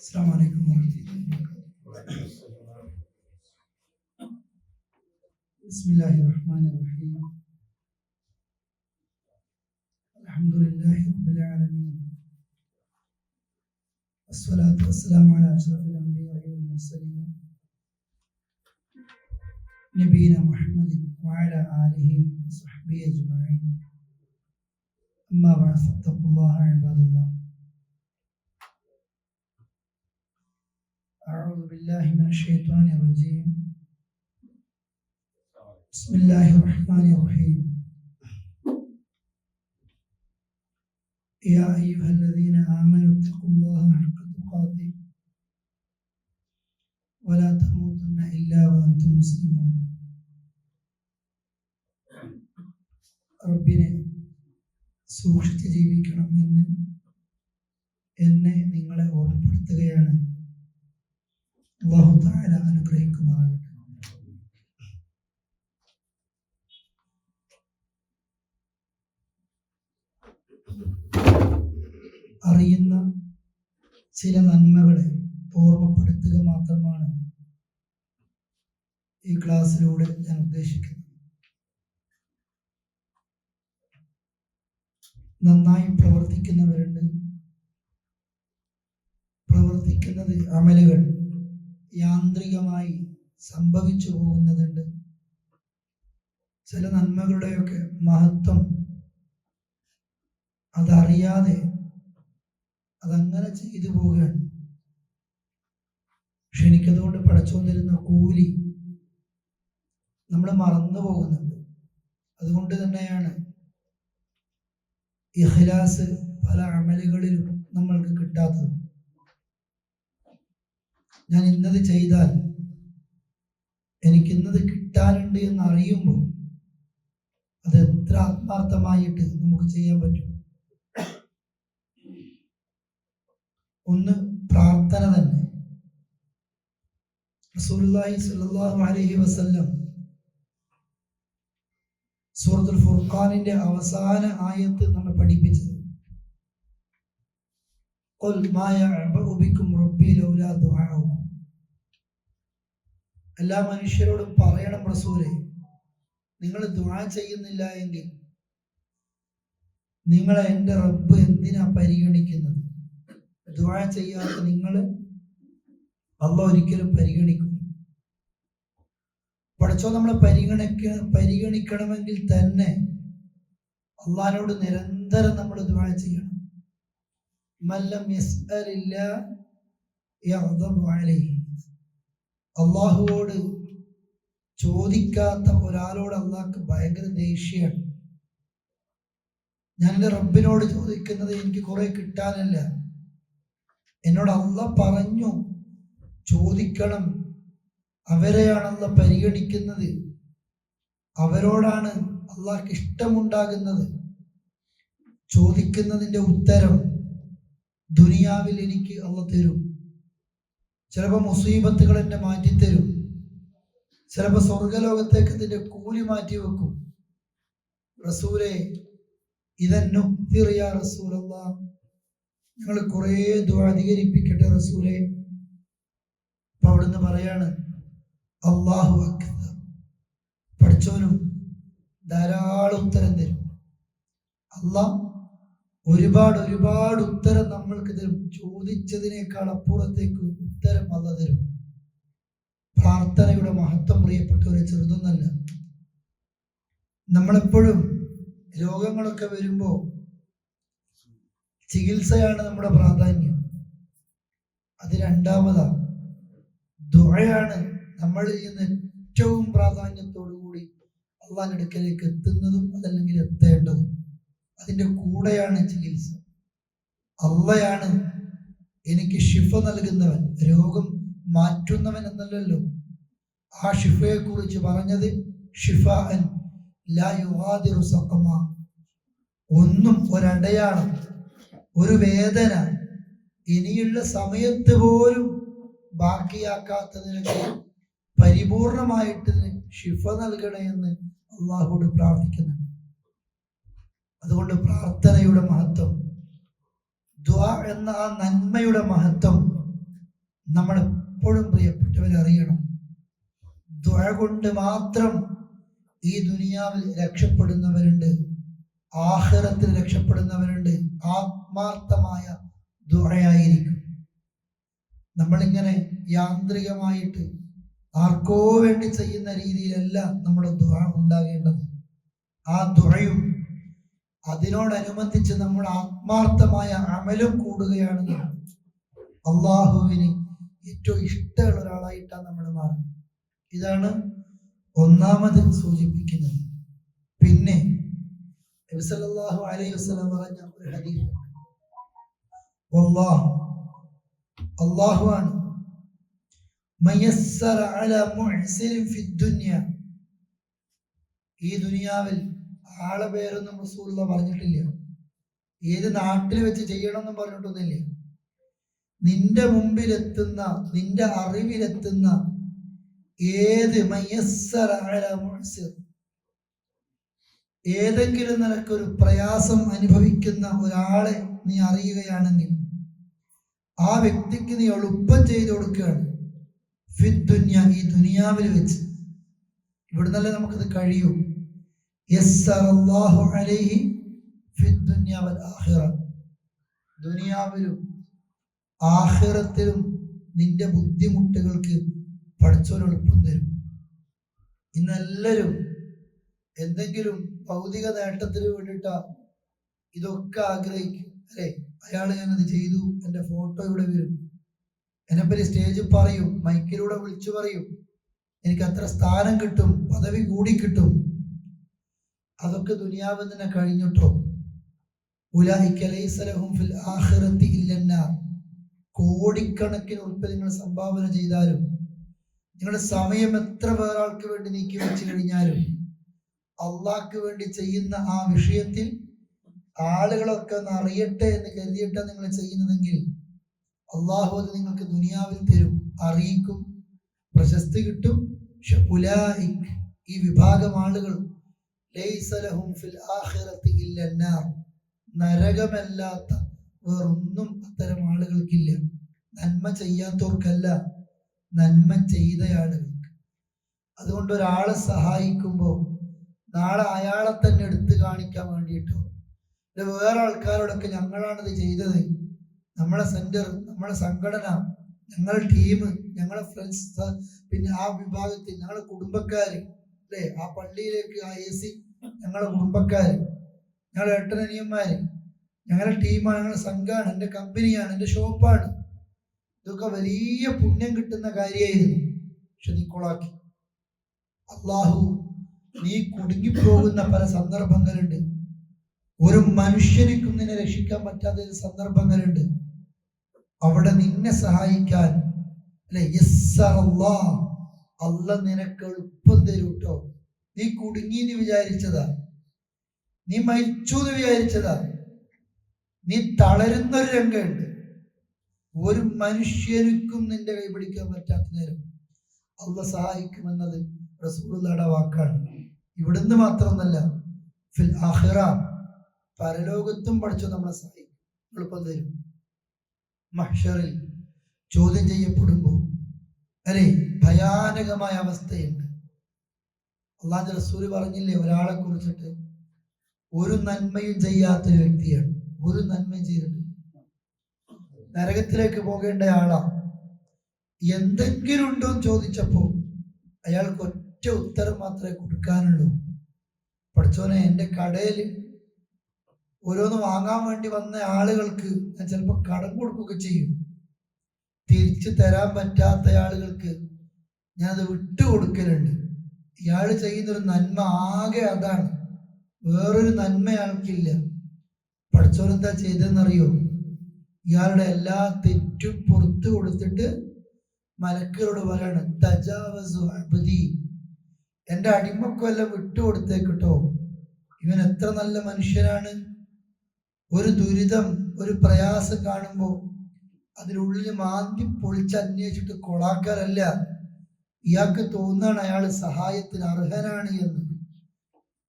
السلام عليكم ورحمة الله وبركاته. بسم الله الرحمن الرحيم. الحمد لله رب العالمين، والصلاة والسلام على أشرف الأنبياء والمرسلين نبينا محمد وعلى آله وصحبه أجمعين. أما بعد فاتقوا الله عباد الله. أعوذ بالله من الشيطان الرجيم. بسم الله الرحمن الرحيم. يا أيها الذين آمنوا اتقوا الله حق تقاته ولا تموتن إلا وأنتم مسلمون. റബ്ബിനെ സൂക്ഷിച്ച് ജീവിക്കണം എന്ന് എന്നെ നിങ്ങളെ ഓർമ്മപ്പെടുത്തുകയാണ്. അല്ലാഹു തആല അനുഗ്രഹിക്കുമാറാകട്ടെ. അറിയുന്ന ചില നന്മകളെ ഓർമ്മപ്പെടുത്തുക മാത്രമാണ് ഈ ക്ലാസ്സിലൂടെ ഞാൻ ഉദ്ദേശിക്കുന്നത്. നന്നായി പ്രവർത്തിക്കുന്നവരുണ്ട്, പ്രവർത്തിക്കുന്നത് അമലുകൾ യാന്ത്രികമായി സംഭവിച്ചു പോകുന്നതുണ്ട്. ചില നന്മകളുടെയൊക്കെ മഹത്വം അതറിയാതെ അതങ്ങനെ ചെയ്തു പോവുകയാണ്. പക്ഷെ എനിക്കതുകൊണ്ട് പടച്ചോൻ തരുന്ന കൂലി നമ്മൾ മറന്നു പോകുന്നുണ്ട്. അതുകൊണ്ട് തന്നെയാണ് ഇഖ്ലാസ് പല അമലുകളിലും നമ്മൾക്ക് കിട്ടാത്തത്. ഞാൻ ഇന്നത് ചെയ്താൽ എനിക്കിന്നത് കിട്ടാനുണ്ട് എന്ന് അറിയുമ്പോൾ അത് എത്ര ആത്മാർത്ഥമായിട്ട് നമുക്ക് ചെയ്യാൻ പറ്റും. ഒന്ന് പ്രാർത്ഥന തന്നെ. റസൂലുള്ളാഹി സ്വല്ലല്ലാഹു അലൈഹി വസല്ലം സൂറത്തുൽ ഫുർഖാനിന്റെ അവസാന ആയത്ത് നമ്മെ പഠിപ്പിച്ചത് ഖുൽ മാ യഅബഉ ബികും റബ്ബി ലൗലാ ദുആഉകും. എല്ലാ മനുഷ്യരോടും പറയണം റസൂലേ, നിങ്ങൾ ദുആ ചെയ്യുന്നില്ല എങ്കിൽ നിങ്ങളെ എൻ്റെ റബ്ബ് എന്തിനാ പരിഗണിക്കുന്നത്? ദുആ ചെയ്യാത്ത നിങ്ങൾ അല്ലാഹു ഒരിക്കലും പരിഗണിക്കും. പഠിച്ചോ, നമ്മളെ പരിഗണിക്കണമെങ്കിൽ തന്നെ അള്ളാഹിനോട് നിരന്തരം നമ്മൾ ദുആ ചെയ്യണം. മല്ലം യസ്അലില്ലാ യഗ്ദബു അലൈഹി. അള്ളാഹുവോട് ചോദിക്കാത്ത ഒരാളോട് അള്ളാഹ്ക്ക് ഭയങ്കര ദേഷ്യമാണ്. ഞാൻ എൻ്റെ റബ്ബിനോട് ചോദിക്കുന്നത് എനിക്ക് കുറെ കിട്ടാനല്ല. എന്നോട് അള്ളാഹ് പറഞ്ഞു ചോദിക്കണം. അവരെയാണ് അള്ളാഹ് പരിഗണിക്കുന്നത്, അവരോടാണ് അള്ളാഹ്ക്ക് ഇഷ്ടമുണ്ടാകുന്നത്. ചോദിക്കുന്നതിൻ്റെ ഉത്തരം ദുനിയാവിൽ എനിക്ക് അള്ളാഹ് തരും. ചിലപ്പോൾ മുസീബത്തുകൾ എന്നെ മാറ്റിത്തരും. ചിലപ്പോൾ സ്വർഗലോകത്തേക്ക് ഇതിൻ്റെ കൂലി മാറ്റി വെക്കും. റസൂലേ ഇതന്നുക്തിർ യാ റസൂലല്ലാഹ്, ഞങ്ങൾ കുറേ ദുആ അധികരിപ്പിക്കട്ടെ റസൂലേ. അപ്പൊ അവിടുന്ന് പറയാണ് അല്ലാഹു അക്ബർ. പഠിച്ചവനും ധാരാളം ഉത്തരം തരും. അല്ലാഹ് ഒരുപാട് ഉത്തരം നമ്മൾക്ക് തരും. ചോദിച്ചതിനേക്കാൾ അപ്പുറത്തേക്ക് ഉത്തരം അല്ലാഹ് തരും. പ്രാർത്ഥനയുടെ മഹത്വം പ്രിയപ്പെട്ടവരെ ചെറുതൊന്നല്ല. നമ്മളെപ്പോഴും രോഗങ്ങളൊക്കെ വരുമ്പോൾ ചികിത്സയാണ് നമ്മുടെ പ്രാധാന്യം. അത് രണ്ടാമതാ. ദുആയാണ് നമ്മളിൽ നിന്ന് ഏറ്റവും പ്രാധാന്യത്തോടുകൂടി അള്ളാഹിന്റെ അടുക്കലേക്ക് എത്തുന്നതും അതല്ലെങ്കിൽ എത്തേണ്ടതും. അതിൻ്റെ കൂടെയാണ് ചികിത്സ. അള്ളയാണ് എനിക്ക് ശിഫ നൽകുന്നവൻ, രോഗം മാറ്റുന്നവൻ എന്നല്ലല്ലോ. ആ ഷിഫയെ കുറിച്ച് പറഞ്ഞത് ഷിഫാഅൻ ലാ യുഗാദിറു സഖമ. ഒന്നും ഒരടയാളം, ഒരു വേദന ഇനിയുള്ള സമയത്ത് പോലും ബാക്കിയാക്കാത്തതിനൊക്കെ പരിപൂർണമായിട്ട് ഷിഫ നൽകണേ എന്ന് അള്ളാഹുവോട് പ്രാർത്ഥിക്കുന്നുണ്ട്. അതുകൊണ്ട് പ്രാർത്ഥനയുടെ മഹത്വം, ദുആ എന്ന ആ നന്മയുടെ മഹത്വം നമ്മൾ എപ്പോഴും പ്രിയപ്പെട്ടവരറിയണം, ദുആ കൊണ്ട് മാത്രം ഈ ദുനിയാവിൽ രക്ഷപ്പെടുന്നവരുണ്ട്, ആഖിറത്തിൽ രക്ഷപ്പെടുന്നവരുണ്ട്. ആത്മാർത്ഥമായ ദുആയായിരിക്കും. നമ്മളിങ്ങനെ യാന്ത്രികമായിട്ട് ആർക്കോ വേണ്ടി ചെയ്യുന്ന രീതിയിലല്ല നമ്മുടെ ദുആ ഉണ്ടാകേണ്ടത്. ആ ദുആയും അതിനോടനുബന്ധിച്ച് നമ്മൾ ആത്മാർത്ഥമായ അമലും കൂടുകയാണെങ്കിൽ അള്ളാഹുവിന് ഏറ്റവും ഇഷ്ടമുള്ള ഒരാളായിട്ടാണ് നമ്മൾ മാറുന്നത്. ഇതാണ് ഒന്നാമത് സൂചിപ്പിക്കുന്നത്. പിന്നെ നബി സല്ലല്ലാഹു അലൈഹി വസല്ലം പറഞ്ഞ ഒരു ഹദീസ്, അല്ലാഹുവാണ് മയസ്സറ അലാ മുഹ്സിനിൻ ഫിദ്ദുനിയ. ഈ ദുനിയാവിൽ ആളെ പേരൊന്നും റസൂലുള്ളാഹി പറഞ്ഞിട്ടില്ല, ഏത് നാട്ടിൽ വെച്ച് ചെയ്യണമെന്നും പറഞ്ഞിട്ടൊന്നുമില്ല. നിന്റെ മുമ്പിലെത്തുന്ന, നിന്റെ അറിവിലെത്തുന്ന ഏത് മയസ്സറ അലാ മുഹ്സിൻ, ഏതെങ്കിലും നിനക്കൊരു പ്രയാസം അനുഭവിക്കുന്ന ഒരാളെ നീ അറിയുകയാണെങ്കിൽ ആ വ്യക്തിക്ക് നീ എളുപ്പം ചെയ്തു കൊടുക്കുകയാണ്. ഫിദ്ദുനിയ, ഈ ദുനിയാവിൽ വെച്ച്. ഇവിടുന്നല്ലേ നമുക്കത് കഴിയൂ. യസ്സറല്ലാഹു അലൈഹി ഫിദ്ദുനിയ വൽ ആഖിറ, ദുനിയാവിലും ആഖിറത്തിലും നിന്റെ ബുദ്ധിമുട്ടുകൾക്ക് പഠിച്ചോൻ എളുപ്പം തരും. ഇന്നെല്ലാവരും എന്തെങ്കിലും ഭൗതിക നേട്ടത്തിന് വേണ്ടിയിട്ടാ ഇതൊക്കെ ആഗ്രഹിക്കും, അല്ലെ? അയാൾ ഞാനത് ചെയ്തു, എൻ്റെ ഫോട്ടോ ഇവിടെ വരും, എന്നെപ്പറ്റി സ്റ്റേജിൽ പറയും, മൈക്കിലൂടെ വിളിച്ചു പറയും, എനിക്ക് അത്ര സ്ഥാനം കിട്ടും, പദവി കൂടി കിട്ടും. അതൊക്കെ ദുനിയാവിൽ തന്നെ കഴിഞ്ഞിട്ടോ. ഉലൈക ലൈസ ലഹും ഫിൽ ആഖിറതി ഇല്ലന്നാർ. കോടിക്കണക്കിന് ഉറുപ്പിക നിങ്ങൾ സംഭാവന ചെയ്താലും, നിങ്ങളുടെ സമയം എത്ര വേറൊരാൾക്ക് വേണ്ടി നീക്കി വെച്ച് കഴിഞ്ഞാലും, അള്ളാഹ്ക്ക് വേണ്ടി ചെയ്യുന്ന ആ വിഷയത്തിൽ ആളുകളൊക്കെ ഒന്ന് അറിയട്ടെ എന്ന് കരുതിയിട്ടാണ് നിങ്ങൾ ചെയ്യുന്നതെങ്കിൽ അള്ളാഹു അത് നിങ്ങൾക്ക് ദുനിയാവിൽ തരും, അറിയിക്കും, പ്രശസ്തി കിട്ടും. ഉലൈക, ഈ വിഭാഗം ആളുകൾ, ലൈസ ലഹും ഫിൽ ആഖിറതി ഇല്ലന്നാർ, നരകമല്ലാത്ത വേറൊന്നും അത്തരം ആളുകൾക്കില്ല. നന്മ ചെയ്യാത്തവർക്കല്ല, നന്മ ചെയ്ത ആളുകൾക്ക്. അതുകൊണ്ട് ഒരാളെ സഹായിക്കുമ്പോൾ നാളെ അയാളെ തന്നെ എടുത്തു കാണിക്കാൻ വേണ്ടിയിട്ടോ, വേറെ ആൾക്കാരോടൊക്കെ ഞങ്ങളാണിത് ചെയ്തത്, നമ്മളെ സെന്റർ, നമ്മളെ സംഘടന, ഞങ്ങളെ ടീം, ഞങ്ങളെ ഫ്രണ്ട്സ്, പിന്നെ ആ വിഭാഗത്തിൽ ഞങ്ങളെ കുടുംബക്കാര്, അല്ലേ? ആ പള്ളിയിലേക്ക് ആ AC ഞങ്ങളെ കുടുംബക്കാര്, ഞങ്ങളെ ഏട്ടനനിയന്മാര്, ഞങ്ങളുടെ ടീമാണ്, ഞങ്ങളുടെ സംഘമാണ്, എൻ്റെ കമ്പനിയാണ്, എൻ്റെ ഷോപ്പാണ്. ഇതൊക്കെ വലിയ പുണ്യം കിട്ടുന്ന കാര്യമായിരുന്നു. പക്ഷെ നീ കൊളാക്കി. അള്ളാഹു, നീ കുടുങ്ങിപ്പോകുന്ന പല സന്ദർഭങ്ങളുണ്ട്. ഒരു മനുഷ്യനിക്കും നിന്നെ രക്ഷിക്കാൻ പറ്റാത്ത സന്ദർഭങ്ങളുണ്ട്. അവിടെ നിന്നെ സഹായിക്കാൻ, അല്ലെ, അള്ളാഹ് നിനക്ക് എളുപ്പം തരും കേട്ടോ. നീ കുടുങ്ങി എന്ന് വിചാരിച്ചതാ, നീ മരിച്ചു എന്ന് വിചാരിച്ചതാ, നീ തളരുന്നൊരു രംഗമുണ്ട്. ഒരു മനുഷ്യർക്കും നിന്റെ കൈ പിടിക്കാൻ പറ്റാത്ത നേരം അള്ളാഹ് സഹായിക്കുമെന്നത് റസൂലുള്ളാഹിയുടെ വാക്കാണ്. ഇവിടുന്ന് മാത്രമൊന്നല്ല, ഫിൽ ആഖിറ, പരലോകത്തും പഠിച്ചു നമ്മളെ സഹായിക്കും, എളുപ്പം തരും. മഹ്ശറിൽ ചോദ്യം ചെയ്യപ്പെടുമ്പോൾ, അല്ലെ, ഭയാനകമായ അവസ്ഥയുണ്ട്. അള്ളാഹുവിന്റെ റസൂല് പറഞ്ഞില്ലേ ഒരാളെ കുറിച്ചിട്ട്, ഒരു നന്മയും ചെയ്യാത്തൊരു വ്യക്തിയാണ്, ഒരു നന്മയും ചെയ്തിട്ട് നരകത്തിലേക്ക് പോകേണ്ട ആളാ. എന്തെങ്കിലും ഉണ്ടോ എന്ന് ചോദിച്ചപ്പോ അയാൾക്ക് ഒറ്റ ഉത്തരം മാത്രമേ കൊടുക്കാനുള്ളൂ, പഠിച്ചോനെ, എൻ്റെ കടയിൽ ഓരോന്ന് വാങ്ങാൻ വേണ്ടി വന്ന ആളുകൾക്ക് ഞാൻ ചിലപ്പോൾ കടം കൊടുക്കുകയൊക്കെ ചെയ്യും, തിരിച്ചു തരാൻ പറ്റാത്ത ആളുകൾക്ക് ഞാനത് വിട്ടുകൊടുക്കലുണ്ട്. ഇയാൾ ചെയ്യുന്നൊരു നന്മ ആകെ അതാണ്, വേറൊരു നന്മ അയാൾക്കില്ല. പഠിച്ചോനെന്താ ചെയ്തെന്നറിയോ? ഇയാളുടെ എല്ലാ തെറ്റും പുറത്തു കൊടുത്തിട്ട് മലക്കുകളോട് പറയാണ്, തജാവസു അബ്ദി, എൻ്റെ അടിമക്കൊല്ലം വിട്ടുകൊടുത്തേക്കിട്ടോ. ഇവൻ എത്ര നല്ല മനുഷ്യനാണ്. ഒരു ദുരിതം, ഒരു പ്രയാസം കാണുമ്പോൾ അതിനുള്ളിൽ മാന്തി പൊളിച്ച് അന്വേഷിച്ചിട്ട് കൊളാക്കാരല്ല. ഇയാൾക്ക് തോന്നാണ് അയാൾ സഹായത്തിന് അർഹനാണ് എന്ന്.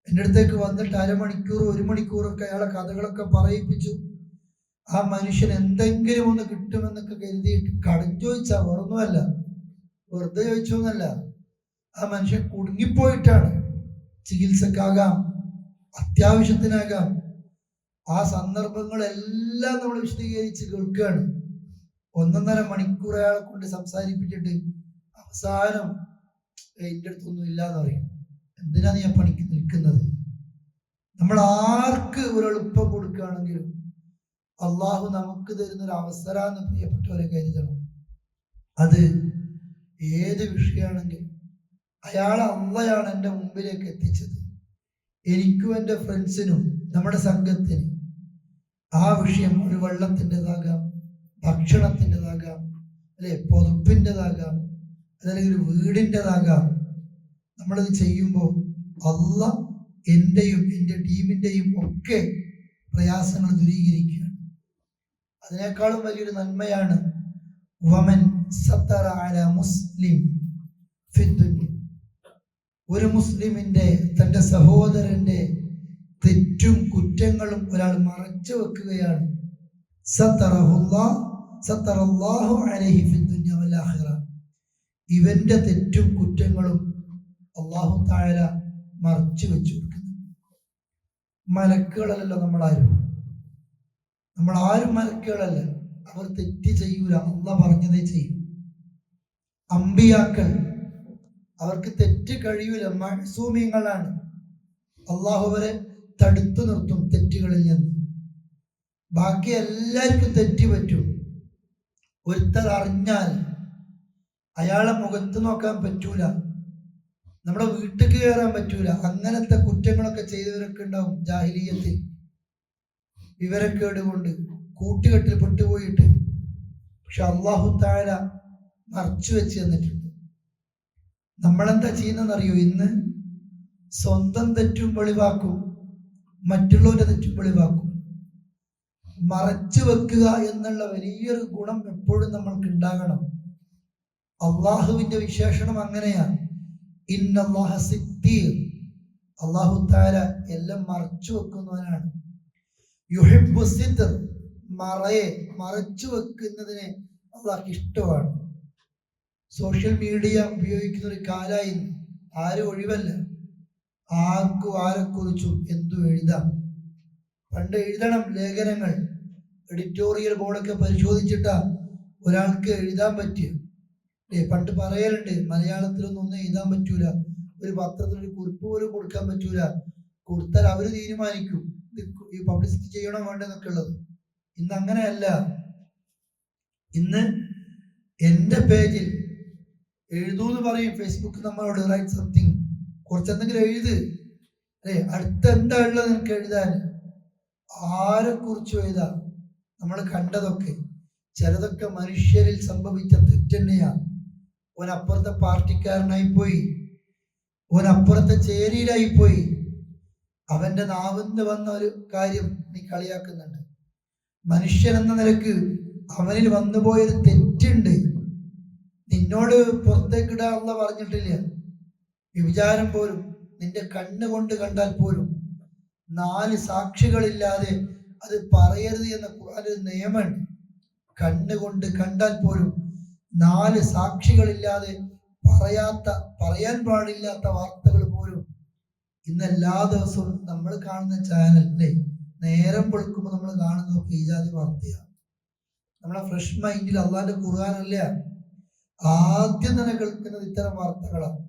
എൻ്റെ അടുത്തേക്ക് വന്നിട്ട് അരമണിക്കൂർ, 1 മണിക്കൂറൊക്കെ അയാളെ കഥകളൊക്കെ പറയിപ്പിച്ചു. ആ മനുഷ്യൻ എന്തെങ്കിലും ഒന്ന് കിട്ടുമെന്നൊക്കെ കരുതിയിട്ട് കടം ചോദിച്ചാ വേറൊന്നുമല്ല, വെറുതെ ചോദിച്ചൊന്നല്ല. ആ മനുഷ്യൻ കുടുങ്ങിപ്പോയിട്ടാണ്. ചികിത്സക്കാകാം, അത്യാവശ്യത്തിനാകാം. ആ സന്ദർഭങ്ങളെല്ലാം നമ്മൾ വിശദീകരിച്ച് കേൾക്കുകയാണ്. 1.5 മണിക്കൂർ അയാളെ കൊണ്ട് സംസാരിപ്പിച്ചിട്ട് അവസാനം എൻ്റെ അടുത്തൊന്നും ഇല്ലാന്ന് പറയും. എന്തിനാ നീ പണിക്ക് നിൽക്കുന്നത്? നമ്മൾ ആർക്ക് ഒരു എളുപ്പം കൊടുക്കുകയാണെങ്കിലും അള്ളാഹു നമുക്ക് തരുന്നൊരു അവസരമെന്ന് പ്രിയപ്പെട്ടവരെ കരുതണം. അത് ഏത് വിഷയമാണെങ്കിലും അയാൾ അള്ളയാണ് എൻ്റെ മുമ്പിലേക്ക് എത്തിച്ചത്. എനിക്കും എൻ്റെ ഫ്രണ്ട്സിനും നമ്മുടെ സംഘത്തിന് ആ വിഷയം ഒരു വെള്ളത്തിൻ്റെതാകാം, ഭക്ഷണത്തിൻ്റെതാകാം, അല്ലെ പൊതുപ്പിൻ്റെതാകാം, അതല്ലെങ്കിൽ ഒരു വീടിൻ്റെതാകാം. നമ്മളത് ചെയ്യുമ്പോൾ അള്ളാഹ് എൻ്റെയും എൻ്റെ ടീമിൻ്റെയും ഒക്കെ പ്രയാസങ്ങൾ ദൂരീകരിക്കുകയാണ്. അതിനേക്കാളും വലിയൊരു നന്മയാണ് വമൻ സത്തറ അല മുസ്ലിം ഫിദ്ദുനിയ. ഒരു മുസ്ലിമിന്റെ, തൻ്റെ സഹോദരന്റെ തെറ്റും കുറ്റങ്ങളും ഒരാൾ മറച്ചു വെക്കുകയാണ്. സത്തറല്ലാഹു അലൈഹി ഫിദ്ദുനിയ വൽ ആഖിറ. ഇവന്റെ തെറ്റും കുറ്റങ്ങളും അല്ലാഹു തആല മറച്ചു വെച്ചു കൊടുക്കുന്നു. മലക്കുകളല്ലല്ലോ നമ്മളാരും മലക്കുകളല്ല. അവർ തെറ്റ് ചെയ്യൂല, അള്ളാഹ് പറഞ്ഞതേ ചെയ്യും. അമ്പിയാക്കൾ, അവർക്ക് തെറ്റ് കഴിയൂല, മഅ്സൂമിങ്ങളാണ്. അള്ളാഹു അവരെ തടുത്തു നിർത്തും തെറ്റുകളിൽ നിന്ന്. ബാക്കി എല്ലാവർക്കും തെറ്റ് പറ്റും. ഒരുത്തർ അറിഞ്ഞാൽ അയാളെ മുഖത്ത് നോക്കാൻ പറ്റൂല, നമ്മുടെ വീട്ടിൽ കയറാൻ പറ്റൂല. അങ്ങനത്തെ കുറ്റങ്ങളൊക്കെ ചെയ്തവരൊക്കെ ഉണ്ടാവും ജാഹിലിയത്തിൽ. വിവരക്കേട് കൊണ്ട് കൂട്ടുകെട്ടിൽ പെട്ടുപോയിട്ട്. പക്ഷെ അല്ലാഹു തആല മറച്ചു വെച്ച് തന്നിട്ടുണ്ട്. നമ്മളെന്താ ചെയ്യുന്നതെന്നറിയോ? ഇന്ന് സ്വന്തം തെറ്റും വെളിവാക്കും, മറ്റുള്ളവരുടെ തെറ്റും വെളിവാക്കും. മറച്ചു വെക്കുക എന്നുള്ള വലിയൊരു ഗുണം എപ്പോഴും നമ്മൾക്ക് ഉണ്ടാകണം. അള്ളാഹുവിന്റെ വിശേഷണം അങ്ങനെയാണ്. ഇന്നല്ലാഹ സിത്തീർ. അല്ലാഹു തആല എല്ലാം മറച്ചു വെക്കുന്നവനാണ്. യുഹിബ്ബു സിത്ർ. മറച്ചു വെക്കുന്നതിനെ അള്ളാഹ്ക്ക് ഇഷ്ടമാണ്. സോഷ്യൽ മീഡിയ ഉപയോഗിക്കുന്ന ഒരു കാലായി. ആരും ഒഴിവല്ല. ആർക്കും ആരെക്കുറിച്ചും എന്തും എഴുതാം. പണ്ട് എഴുതണം ലേഖനങ്ങൾ, എഡിറ്റോറിയൽ ബോർഡൊക്കെ പരിശോധിച്ചിട്ടാ ഒരാൾക്ക് എഴുതാൻ പറ്റിയ. പണ്ട് പറയലുണ്ട്, മലയാളത്തിലൊന്നും ഒന്നും എഴുതാൻ പറ്റൂല, ഒരു പത്രത്തിൽ ഒരു കുറിപ്പ് പോലും കൊടുക്കാൻ പറ്റൂല. കൊടുത്താൽ അവര് തീരുമാനിക്കും ഈ പബ്ലിസിറ്റി ചെയ്യണോ വേണ്ടെന്നൊക്കെ ഉള്ളത്. ഇന്ന് അങ്ങനെയല്ല. ഇന്ന് എൻ്റെ പേജിൽ എഴുതൂന്ന് പറയും ഫേസ്ബുക്ക് നമ്മളോട്, റൈറ്റ് സംതിങ്, കുറച്ചെന്തെങ്കിലും എഴുത്, അല്ലേ, അടുത്ത എന്താ ഉള്ളത് നിനക്ക് എഴുതാൻ. ആരെ കുറിച്ചും എഴുതാം. നമ്മൾ കണ്ടതൊക്കെ, ചിലതൊക്കെ മനുഷ്യരിൽ സംഭവിച്ച തെറ്റന്നെയാണ്. ഓനപ്പുറത്തെ പാർട്ടിക്കാരനായി പോയി, ഓനപ്പുറത്തെ ചേരിയിലായി പോയി. അവന്റെ നാവിന്ന് വന്ന ഒരു കാര്യം നീ കളിയാക്കുന്നുണ്ട്. മനുഷ്യൻ എന്ന നിലക്ക് അവനിൽ വന്നുപോയൊരു തെറ്റുണ്ട്, നിന്നോട് പുറത്തേക്കിടാനുള്ള പറഞ്ഞിട്ടില്ല. വിചാരം പോലും നിന്റെ കണ്ണുകൊണ്ട് കണ്ടാൽ പോലും 4 സാക്ഷികളില്ലാതെ അത് പറയരുത് എന്ന ഒരു നിയമമുണ്ട്. കണ്ണുകൊണ്ട് കണ്ടാൽ പോലും 4 സാക്ഷികളില്ലാതെ പറയാൻ പാടില്ലാത്ത വാർത്തകൾ പോലും ഇന്ന് എല്ലാ ദിവസവും നമ്മൾ കാണുന്ന ചാനലിലെ നേരം പൊളിക്കുമ്പോൾ നമ്മൾ കാണുന്നതൊക്കെ ഈ ജാതി വാർത്തയാണ്. നമ്മളെ ഫ്രഷ് മൈൻഡിൽ അള്ളാന്റെ ഖുർആനല്ല ആദ്യം തന്നെ കേൾക്കുന്നത് ഇത്തരം വാർത്തകളാണ്.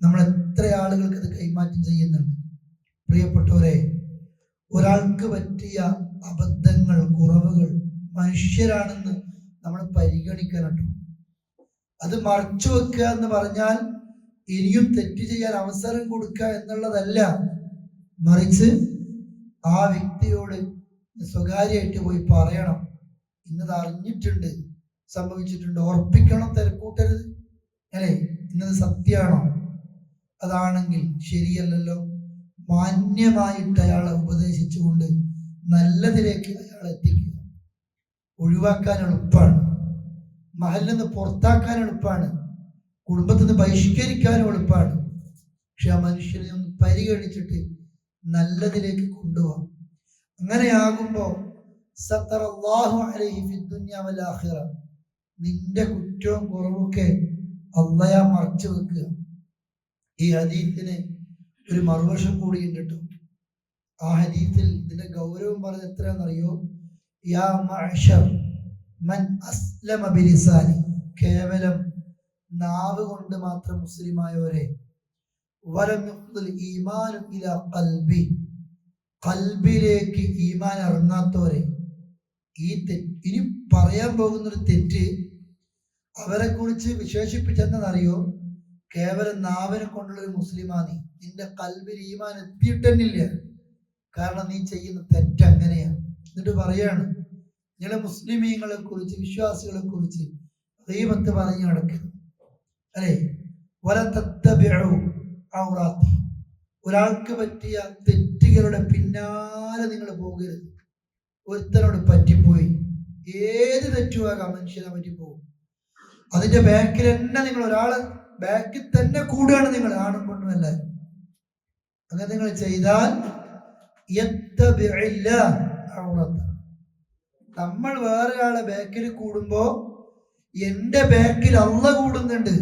നമ്മൾ എത്ര ആളുകൾക്ക് അത് കൈമാറ്റം ചെയ്യുന്നുണ്ട്. പ്രിയപ്പെട്ടവരെ, ഒരാൾക്ക് പറ്റിയ അബദ്ധങ്ങൾ, കുറവുകൾ മനുഷ്യരാണെന്ന് നമ്മൾ പരിഗണിക്കാനുണ്ട്. അത് മറച്ചു വെക്കുക എന്ന് പറഞ്ഞാൽ ഇനിയും തെറ്റ് ചെയ്യാൻ അവസരം കൊടുക്കുക എന്നുള്ളതല്ല. മറിച്ച് ആ വ്യക്തിയോട് സ്വകാര്യമായിട്ട് പോയി പറയണം, ഇന്നത് അറിഞ്ഞിട്ടുണ്ട്, സംഭവിച്ചിട്ടുണ്ട്, ഉറപ്പിക്കണം, തിരക്കൂട്ടരുത്, അല്ലേ, ഇന്നത് സത്യമാണോ, അതാണെങ്കിൽ ശരിയല്ലല്ലോ, മാന്യമായിട്ട് അയാളെ ഉപദേശിച്ചുകൊണ്ട് നല്ലതിലേക്ക് അയാളെ എത്തിക്കുക. ഒഴിവാക്കാൻ എളുപ്പമാണ്, മഹലിൽ നിന്ന് പുറത്താക്കാൻ എളുപ്പമാണ്, കുടുംബത്തിൽ നിന്ന് ബഹിഷ്കരിക്കാനും എളുപ്പമാണ്. പക്ഷെ ആ മനുഷ്യനെ ഒന്ന് പരിഗണിച്ചിട്ട് നല്ലതിലേക്ക് കൊണ്ടുപോകാം. അങ്ങനെയാകുമ്പോൾ സത്തറല്ലാഹു അലൈഹി ഫിദ്ദുനിയ വൽ ആഖിറ. നിന്റെ കുറ്റവും കുറവൊക്കെ അള്ളാഹ് മറച്ചു വെക്കുക. ഈ ഹദീസിന് ഒരു മറുവശം കൂടി ഉണ്ട് കേട്ടോ. ആ ഹദീസിൽ ഇതിന്റെ ഗൗരവം പറഞ്ഞ എത്രയാണെന്നറിയോ? യാ മഅ്ശർ മൻ അസ്ലമ ബിലിസാനി, കേവലം നാവ് കൊണ്ട് മാത്രം മുസ്ലിമായവരെ, വലം യുഖ്ദിൽ ഈമാനു ഇലാ ഖൽബി, ഖൽബിലേക്ക് ഈമാൻ ഇറങ്ങാത്തവരെ. ഇനി പറയാൻ പോകുന്നൊരു തെറ്റ് അവരെ കുറിച്ച് വിശേഷിപ്പിച്ചെന്നറിയോ? കേവലം നാവിനെ കൊണ്ടുള്ളൊരു മുസ്ലിമാ നീ, നിന്റെ ഖൽബിൽ ഈമാൻ എത്തിയിട്ടെന്നില്ല. കാരണം നീ ചെയ്യുന്ന തെറ്റ് അങ്ങനെയാണ്. എന്നിട്ട് പറയാണ്, നിങ്ങളെ മുസ്ലിമീങ്ങളെ കുറിച്ച്, വിശ്വാസികളെ കുറിച്ച് ഗീബത്ത് പറഞ്ഞു നടക്കരുത്, അല്ലേ? ഒരാൾക്ക് പറ്റിയ തെറ്റുകളുടെ പിന്നാലെ നിങ്ങൾ പോകരുത്. ഒരുത്തനോട് പറ്റിപ്പോയി, ഏത് തെറ്റുമാകാം, മനുഷ്യനെ പറ്റിപ്പോകും. അതിന്റെ ബാക്കിൽ തന്നെ നിങ്ങൾ, ഒരാളെ ബാക്കിൽ തന്നെ കൂടുകയാണ് നിങ്ങൾ, ആണും പെണ്ണുമല്ല. അങ്ങനെ നിങ്ങൾ ചെയ്താൽ നമ്മൾ വേറൊരാളെ ബാക്കിൽ കൂടുമ്പോ എന്റെ ബാക്കിൽ അള്ളാഹ് കൂടുന്നുണ്ട്.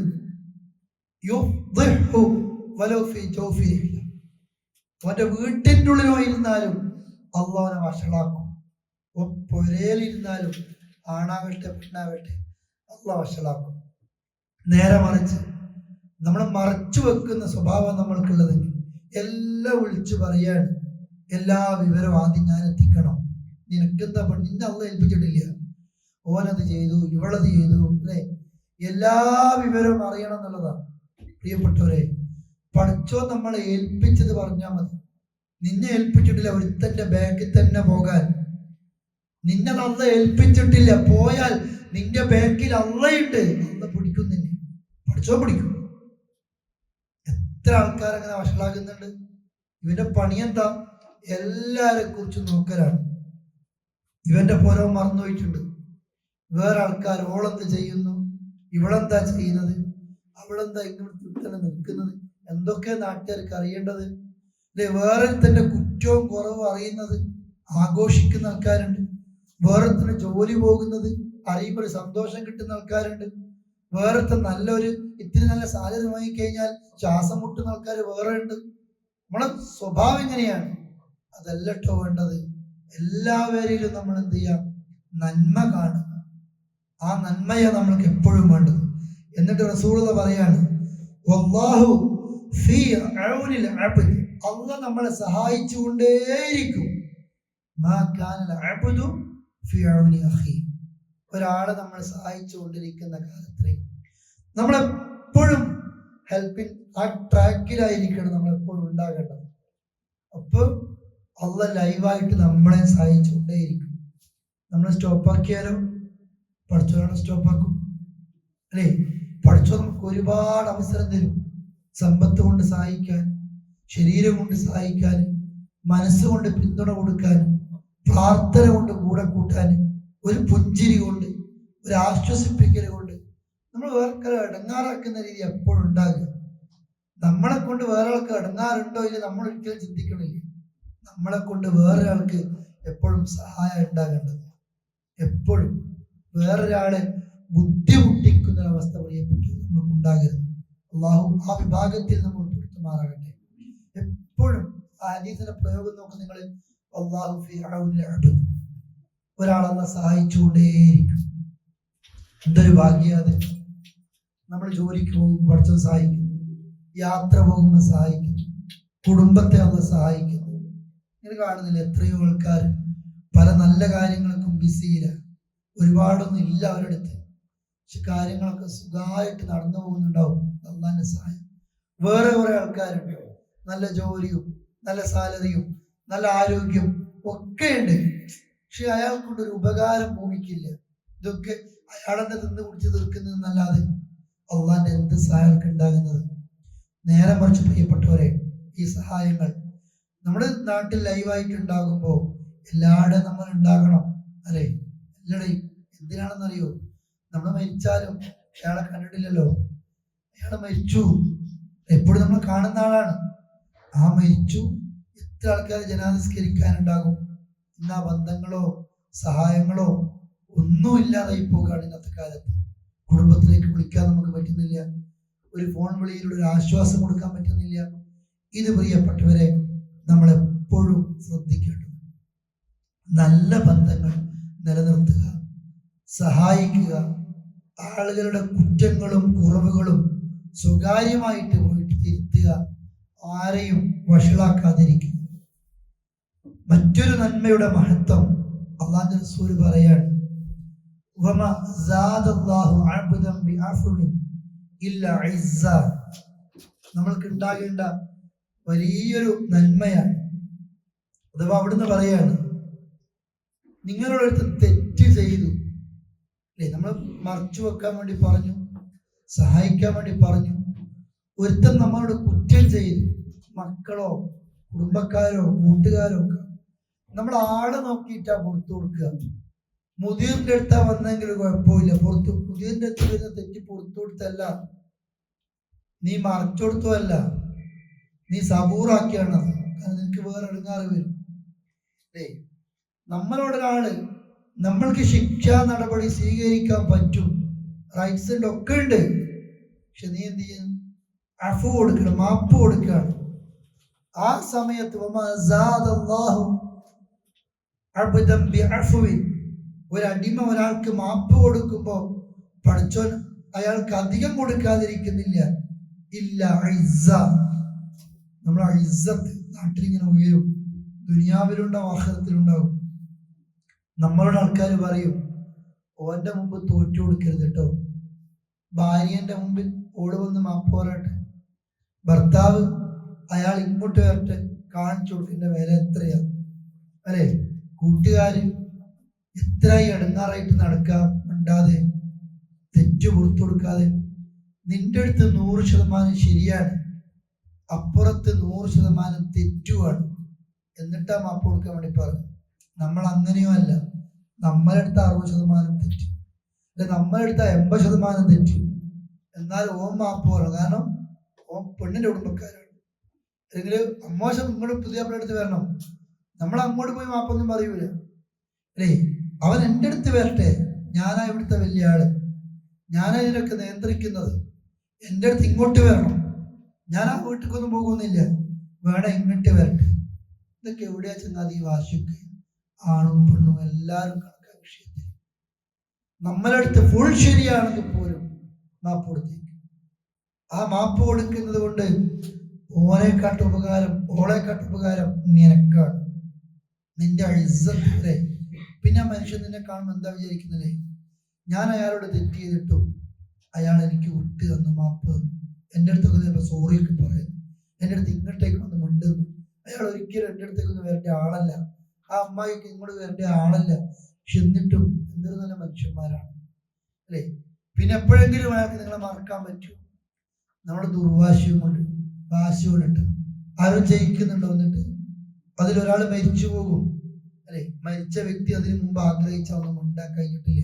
അവന്റെ വീട്ടിൻ്റെ ഉള്ളിലോ ഇരുന്നാലും അള്ളാഹുനെ വഷളാക്കും. പുരയിലിരുന്നാലും ആണാവട്ടെ പെണ്ണാവട്ടെ അള്ളാഹ് വഷളാക്കും. നേരെ മറിച്ച് നമ്മൾ മറച്ചു വെക്കുന്ന സ്വഭാവം നമ്മൾക്കുള്ളതെങ്കിൽ എല്ലാം വിളിച്ചു പറയാണ്, എല്ലാ വിവരവും ആദ്യം ഞാൻ എത്തിക്കണം. നിനക്കെന്താ നിന്നെ അള്ളാഹ് ഏൽപ്പിച്ചിട്ടില്ല, ഓനത് ചെയ്തു, ഇവളത് ചെയ്തു, അല്ലേ? എല്ലാ വിവരവും അറിയണം എന്നുള്ളതാണ്. പ്രിയപ്പെട്ടവരെ, പഠിച്ചോ നമ്മളെ ഏൽപ്പിച്ചത് പറഞ്ഞാൽ മതി. നിന്നെ ഏൽപ്പിച്ചിട്ടില്ല ഒരുത്തന്റെ ബാക്കിൽ തന്നെ പോകാൻ. നിന്നെ അള്ള ഏൽപ്പിച്ചിട്ടില്ല, പോയാൽ നിന്റെ ബാക്കിൽ അള്ളയുണ്ട്. അള്ള പിടിക്കും, നിന്നെ പഠിച്ചോ പിടിക്കും. എത്ര ആൾക്കാർ അങ്ങനെ വഷളാകുന്നുണ്ട്. ഇവന്റെ പണിയെന്താ? എല്ലാരെ കുറിച്ചും നോക്കലാണ്. ഇവന്റെ പുറം മറന്നുപോയിട്ടുണ്ട്. വേറെ ആൾക്കാർ ഓളെന്ത് ചെയ്യുന്നു, ഇവളെന്താ ചെയ്യുന്നത്, അവളെന്താ ഇങ്ങനെ നിൽക്കുന്നത്, എന്തൊക്കെ നാട്ടുകാർക്ക് അറിയേണ്ടത്, അല്ലെ? വേറെ തന്നെ കുറ്റവും കുറവും അറിയുന്നത്, ആഘോഷിക്കുന്ന ആൾക്കാരുണ്ട്. വേറെ തന്നെ ജോലി പോകുന്നത് അറിയുമ്പോൾ സന്തോഷം കിട്ടുന്ന ആൾക്കാരുണ്ട്. വേറത്തെ നല്ലൊരു ഇത്തിരി നല്ല സാധ്യത വാങ്ങിക്കഴിഞ്ഞാൽ ശ്വാസം മുട്ടുന്ന ആൾക്കാർ വേറെ ഉണ്ട്. നമ്മളെ സ്വഭാവം എങ്ങനെയാണ്? അതല്ലട്ടോ വേണ്ടത്. എല്ലാവരിലും നമ്മൾ എന്ത് ചെയ്യാം? നന്മ കാണുക. ആ നന്മയാണ് നമ്മൾക്ക് എപ്പോഴും വേണ്ടത്. എന്നിട്ട് റസൂലുള്ളാഹി പറയാണ്, വല്ലാഹു ഫീ ഔനിൽ അബ്ദ്, അല്ലാഹ് നമ്മളെ സഹായിച്ചുകൊണ്ടേയിരിക്കും. മാ കാനൽ അബ്ദു ഫീ ഔനി അഖി, ഒരാളെ നമ്മൾ സഹായിച്ചുകൊണ്ടിരിക്കുന്ന കാലത്രേ നമ്മളെപ്പോഴും ഹെൽപ്പിംഗ് ആ ട്രാക്കിലായിരിക്കണം നമ്മളെപ്പോഴും ഉണ്ടാകേണ്ടത്. അപ്പോൾ അള്ളാഹ് ലൈവായിട്ട് നമ്മളെ സഹായിച്ചുകൊണ്ടേയിരിക്കും. നമ്മളെ സ്റ്റോപ്പാക്കിയാലോ പഠിച്ചോളാണ് സ്റ്റോപ്പാക്കും, അല്ലേ? പഠിച്ചോ നമുക്ക് ഒരുപാട് അവസരം തരും. സമ്പത്ത് കൊണ്ട് സഹായിക്കാൻ, ശരീരം കൊണ്ട് സഹായിക്കാൻ, മനസ്സുകൊണ്ട് പിന്തുണ കൊടുക്കാൻ, പ്രാർത്ഥന കൊണ്ട് കൂടെ കൂട്ടാൻ, ഒരു പുഞ്ചിരി കൊണ്ട്, ഒരു ആശ്വസിപ്പിക്കൽ കൊണ്ട് നമ്മൾ വേറെ ഇടങ്ങാറാക്കുന്ന രീതി എപ്പോഴും ഉണ്ടാകുക. നമ്മളെ കൊണ്ട് വേറെ ആൾക്ക് ഇടങ്ങാറുണ്ടോ ഇല്ല നമ്മൾ ഒരിക്കലും ചിന്തിക്കണില്ല. നമ്മളെ കൊണ്ട് വേറെ ആൾക്ക് എപ്പോഴും സഹായം ഉണ്ടാകേണ്ടത്. എപ്പോഴും വേറൊരാളെ ബുദ്ധിമുട്ടിക്കുന്ന ഒരവസ്ഥ പ്രിയപ്പെട്ടു നമുക്ക് ഉണ്ടാകരുത്. അള്ളാഹു ആ വിഭാഗത്തിൽ നമ്മൾ ഉൾപ്പെടുത്തുമാറാകട്ടെ. എപ്പോഴും ആ ഹദീസിന്റെ പ്രയോഗം നോക്ക് നിങ്ങൾ, അല്ലാഹു ഫീ ഔനിൽ അബ്ദ്, ഒരാളെ സഹായിച്ചുകൊണ്ടേയിരിക്കും. എന്തൊരു ഭാഗ്യാത്! നമ്മൾ ജോലിക്ക് പോകുമ്പോൾ പഠിച്ചത് സഹായിക്കുന്നു, യാത്ര പോകുമ്പോൾ സഹായിക്കുന്നു, കുടുംബത്തെ അള്ള സഹായിക്കുന്നു. നിങ്ങൾ കാണുന്നില്ല എത്രയോ ആൾക്കാർ പല നല്ല കാര്യങ്ങൾക്കും ബിസിയില്ല, ഒരുപാടൊന്നും ഇല്ല അവരുടെ അടുത്ത്, പക്ഷെ കാര്യങ്ങളൊക്കെ സുഖമായിട്ട് നടന്നു പോകുന്നുണ്ടാവും അള്ളാന്റെ സഹായം. വേറെ കുറെ ആൾക്കാരുണ്ട്, നല്ല ജോലിയും നല്ല സാലറിയും നല്ല ആരോഗ്യം ഒക്കെ ഉണ്ട്, പക്ഷെ അയാൾക്കൊണ്ടൊരു ഉപകാരം ഭൂമിക്കില്ല. ഇതൊക്കെ അയാളെന്നെ തിന്ന് കുടിച്ച് തീർക്കുന്നതെന്നല്ലാതെ അള്ളാന്റെ എന്ത് സഹായമൊക്കെ ഉണ്ടാകുന്നത്? നേരെ മറിച്ച് പ്രിയപ്പെട്ടവരെ, ഈ സഹായങ്ങൾ നമ്മുടെ നാട്ടിൽ ലൈവായിട്ട് ഉണ്ടാകുമ്പോൾ എല്ലാവരുടെയും നമ്മൾ ഉണ്ടാകണം, അല്ലേ? എല്ലാവരുടെയും എന്തിനാണെന്നറിയോ? നമ്മൾ മരിച്ചാലും അയാളെ കണ്ടിട്ടില്ലല്ലോ, അയാളെ മരിച്ചു, എപ്പോഴും നമ്മൾ കാണുന്ന ആളാണ്. ആ മരിച്ചു, എത്ര ആൾക്കാർ ജനാസ്കരിക്കാനുണ്ടാകും. ഇന്ന് ആ ബന്ധങ്ങളോ സഹായങ്ങളോ ഒന്നുമില്ലാതായി പോകുകയാണ് ഇന്നത്തെ കാലത്ത്. കുടുംബത്തിലേക്ക് വിളിക്കാൻ നമുക്ക് പറ്റുന്നില്ല, ഒരു ഫോൺ വിളിയിലൂടെ ഒരു ആശ്വാസം കൊടുക്കാൻ പറ്റുന്നില്ല. ഇത് പ്രിയപ്പെട്ടവരെ നമ്മൾ എപ്പോഴും ശ്രദ്ധിക്കേണ്ടത്. നല്ല ബന്ധങ്ങൾ നിലനിർത്തുക, സഹായിക്കുക, ആളുകളുടെ കുറ്റങ്ങളും കുറവുകളും സ്വകാര്യമായിട്ട് പോയിട്ട് തിരുത്തുക, ആരെയും വഷളാക്കാതിരിക്കുക. മറ്റൊരു നന്മയുടെ മഹത്വം അല്ലാഹുവിന്റെ റസൂൽ പറയാണ്, വമ സാദല്ലാഹു അബ്ദൻ ബിഅഫ്വിൻ ഇല്ലാ ഇസ്സ. നമ്മൾക്ക് ഉണ്ടാകേണ്ട വലിയൊരു നന്മയാണ്. അഥവാ അവിടുന്ന് പറയാണ്, നിങ്ങളോടടുത്ത് തെറ്റ് ചെയ്തു അല്ലേ, നമ്മൾ മറച്ചു വെക്കാൻ വേണ്ടി പറഞ്ഞു, സഹായിക്കാൻ വേണ്ടി പറഞ്ഞു. ഒരുത്തൻ നമ്മളോട് കുറ്റം ചെയ്തു, മക്കളോ കുടുംബക്കാരോ കൂട്ടുകാരോ ഒക്കെ, നമ്മൾ ആളെ നോക്കിയിട്ടാ പുറത്തു കൊടുക്കുക. മുതിറിന്റെ അടുത്താ വന്നെങ്കിൽ കുഴപ്പമില്ല, മുതിറിന്റെ അടുത്ത് വരുന്ന തെറ്റ് പുറത്തു കൊടുത്തല്ല, നീ മറച്ചു കൊടുത്തല്ല, നീ സബൂറാക്കിയാണത്. കാരണം നിനക്ക് വേറെ ഇടങ്ങാറ് വരും അല്ലേ. നമ്മളോടൊരാള് നമ്മൾക്ക് ശിക്ഷാ നടപടി സ്വീകരിക്കാൻ പറ്റും, റൈറ്റ്സ് ഉണ്ട്, ഒക്കെ ഉണ്ട്. പക്ഷെ നീ എന്ത് ചെയ്യുന്നു? അഫു കൊടുക്കണം, മാപ്പ് കൊടുക്കുകയാണ്. ആ സമയത്ത് ഒരടിമ ഒരാൾക്ക് മാപ്പ് കൊടുക്കുമ്പോ പഠിച്ചോൻ അയാൾക്ക് അധികം കൊടുക്കാതിരിക്കുന്നില്ല. ഇല്ല ഇസ്സ, നമ്മുടെ ഇസ്സത്ത് നാട്ടിലിങ്ങനെ ഉയരും, ദുനിയാവിലുണ്ടാവും, ആഖിറത്തിലുണ്ടാവും. നമ്മളോട് ആൾക്കാർ പറയും, ഓന്റെ മുമ്പ് തോറ്റു കൊടുക്കരുത് കേട്ടോ. ഭാര്യന്റെ മുമ്പിൽ ഓട് വന്ന് മാപ്പ് പറയട്ടെ, ഭർത്താവ് അയാൾ ഇങ്ങോട്ട് വരട്ടെ, കാണിച്ചു കൊടുക്കേണ്ട വില എത്രയാ അല്ലേ. കൂട്ടുകാര് എത്രയായി ഇടങ്ങാറായിട്ട് നടക്കാം, മിണ്ടാതെ, തെറ്റു പുറത്തു കൊടുക്കാതെ. നിന്റെ അടുത്ത് 100% ശരിയാണ്, അപ്പുറത്ത് 100% തെറ്റുമാണ്, എന്നിട്ടാ മാപ്പ് കൊടുക്കാൻ വേണ്ടി പറഞ്ഞു. നമ്മൾ അങ്ങനെയോ അല്ല, നമ്മളെടുത്ത 60% തെറ്റ്, അല്ലെ നമ്മളെടുത്ത 80% തെറ്റ്, എന്നാൽ ഓം മാപ്പ് പറയണം. കാരണം ഓം പെണ്ണിന്റെ കുടുംബക്കാരാണ്, അല്ലെങ്കിൽ അമ്മോശം ഇങ്ങോട്ട് പുതിയ അടുത്ത് വരണം. നമ്മൾ അങ്ങോട്ട് പോയി മാപ്പൊന്നും പറയൂല അല്ലേ. അവൻ എൻ്റെ അടുത്ത് വരട്ടെ, ഞാനാ ഇവിടുത്തെ വലിയ ആള്, ഞാനാ ഇതിനൊക്കെ നിയന്ത്രിക്കുന്നത്, എൻ്റെ അടുത്ത് ഇങ്ങോട്ട് വരണം, ഞാൻ ആ വീട്ടിലേക്കൊന്നും പോകുന്നില്ല, വേണം ഇങ്ങോട്ട് വരട്ടെ. ഇതൊക്കെ എവിടെയാ ചെന്നാൽ ഈ വാശിക്ക് ആണും പെണ്ണും എല്ലാവരും കണക്കാ വിഷയത്തിൽ. നമ്മളടുത്ത് ഫുൾ ശരിയാണെങ്കിൽ പോലും മാപ്പ് കൊടുത്തേക്ക്. ആ മാപ്പ് കൊടുക്കുന്നത് കൊണ്ട് ഓനെക്കാട്ട് ഉപകാരം, ഓളെക്കാട്ട് ഉപകാരം നിനക്കാണ്, നിന്റെ ഇസ്സത്ത് അല്ലേ. പിന്നെ മനുഷ്യൻ നിന്നെ കാണുമ്പോൾ എന്താ വിചാരിക്കുന്നല്ലേ, ഞാൻ അയാളോട് തെറ്റ് ചെയ്തിട്ടും അയാൾ എനിക്ക് വിട്ട് തന്നു, മാപ്പ് തന്നു, എൻ്റെ അടുത്തൊക്കെ ചിലപ്പോൾ സോറിയൊക്കെ പറയുന്നു, എൻ്റെ അടുത്ത് ഇങ്ങോട്ടേക്ക് വന്ന് മിണ്ടുന്നു. അയാൾ ഒരിക്കലും എൻ്റെ അടുത്തേക്കൊന്നും വരേണ്ട ആളല്ല, ആ അമ്മായിക്ക് ഇങ്ങോട്ട് വരേണ്ട ആളല്ല. പക്ഷെ എന്നിട്ടും എന്തൊരു നല്ല മനുഷ്യന്മാരാണ് അല്ലേ. പിന്നെ എപ്പോഴെങ്കിലും അയാൾക്ക് നിങ്ങളെ മറക്കാൻ പറ്റുമോ? നമ്മുടെ ദുർവാശിയും കൊണ്ട്, വാശി കൊണ്ടിട്ട് ആരും ജയിക്കുന്നുണ്ടോ? എന്നിട്ട് അതിലൊരാൾ മരിച്ചു പോകും അല്ലെ. മരിച്ച വ്യക്തി അതിനു മുമ്പ് ആഗ്രഹിച്ച ഒന്നും ഉണ്ടാക്കാൻ കഴിഞ്ഞിട്ടില്ല.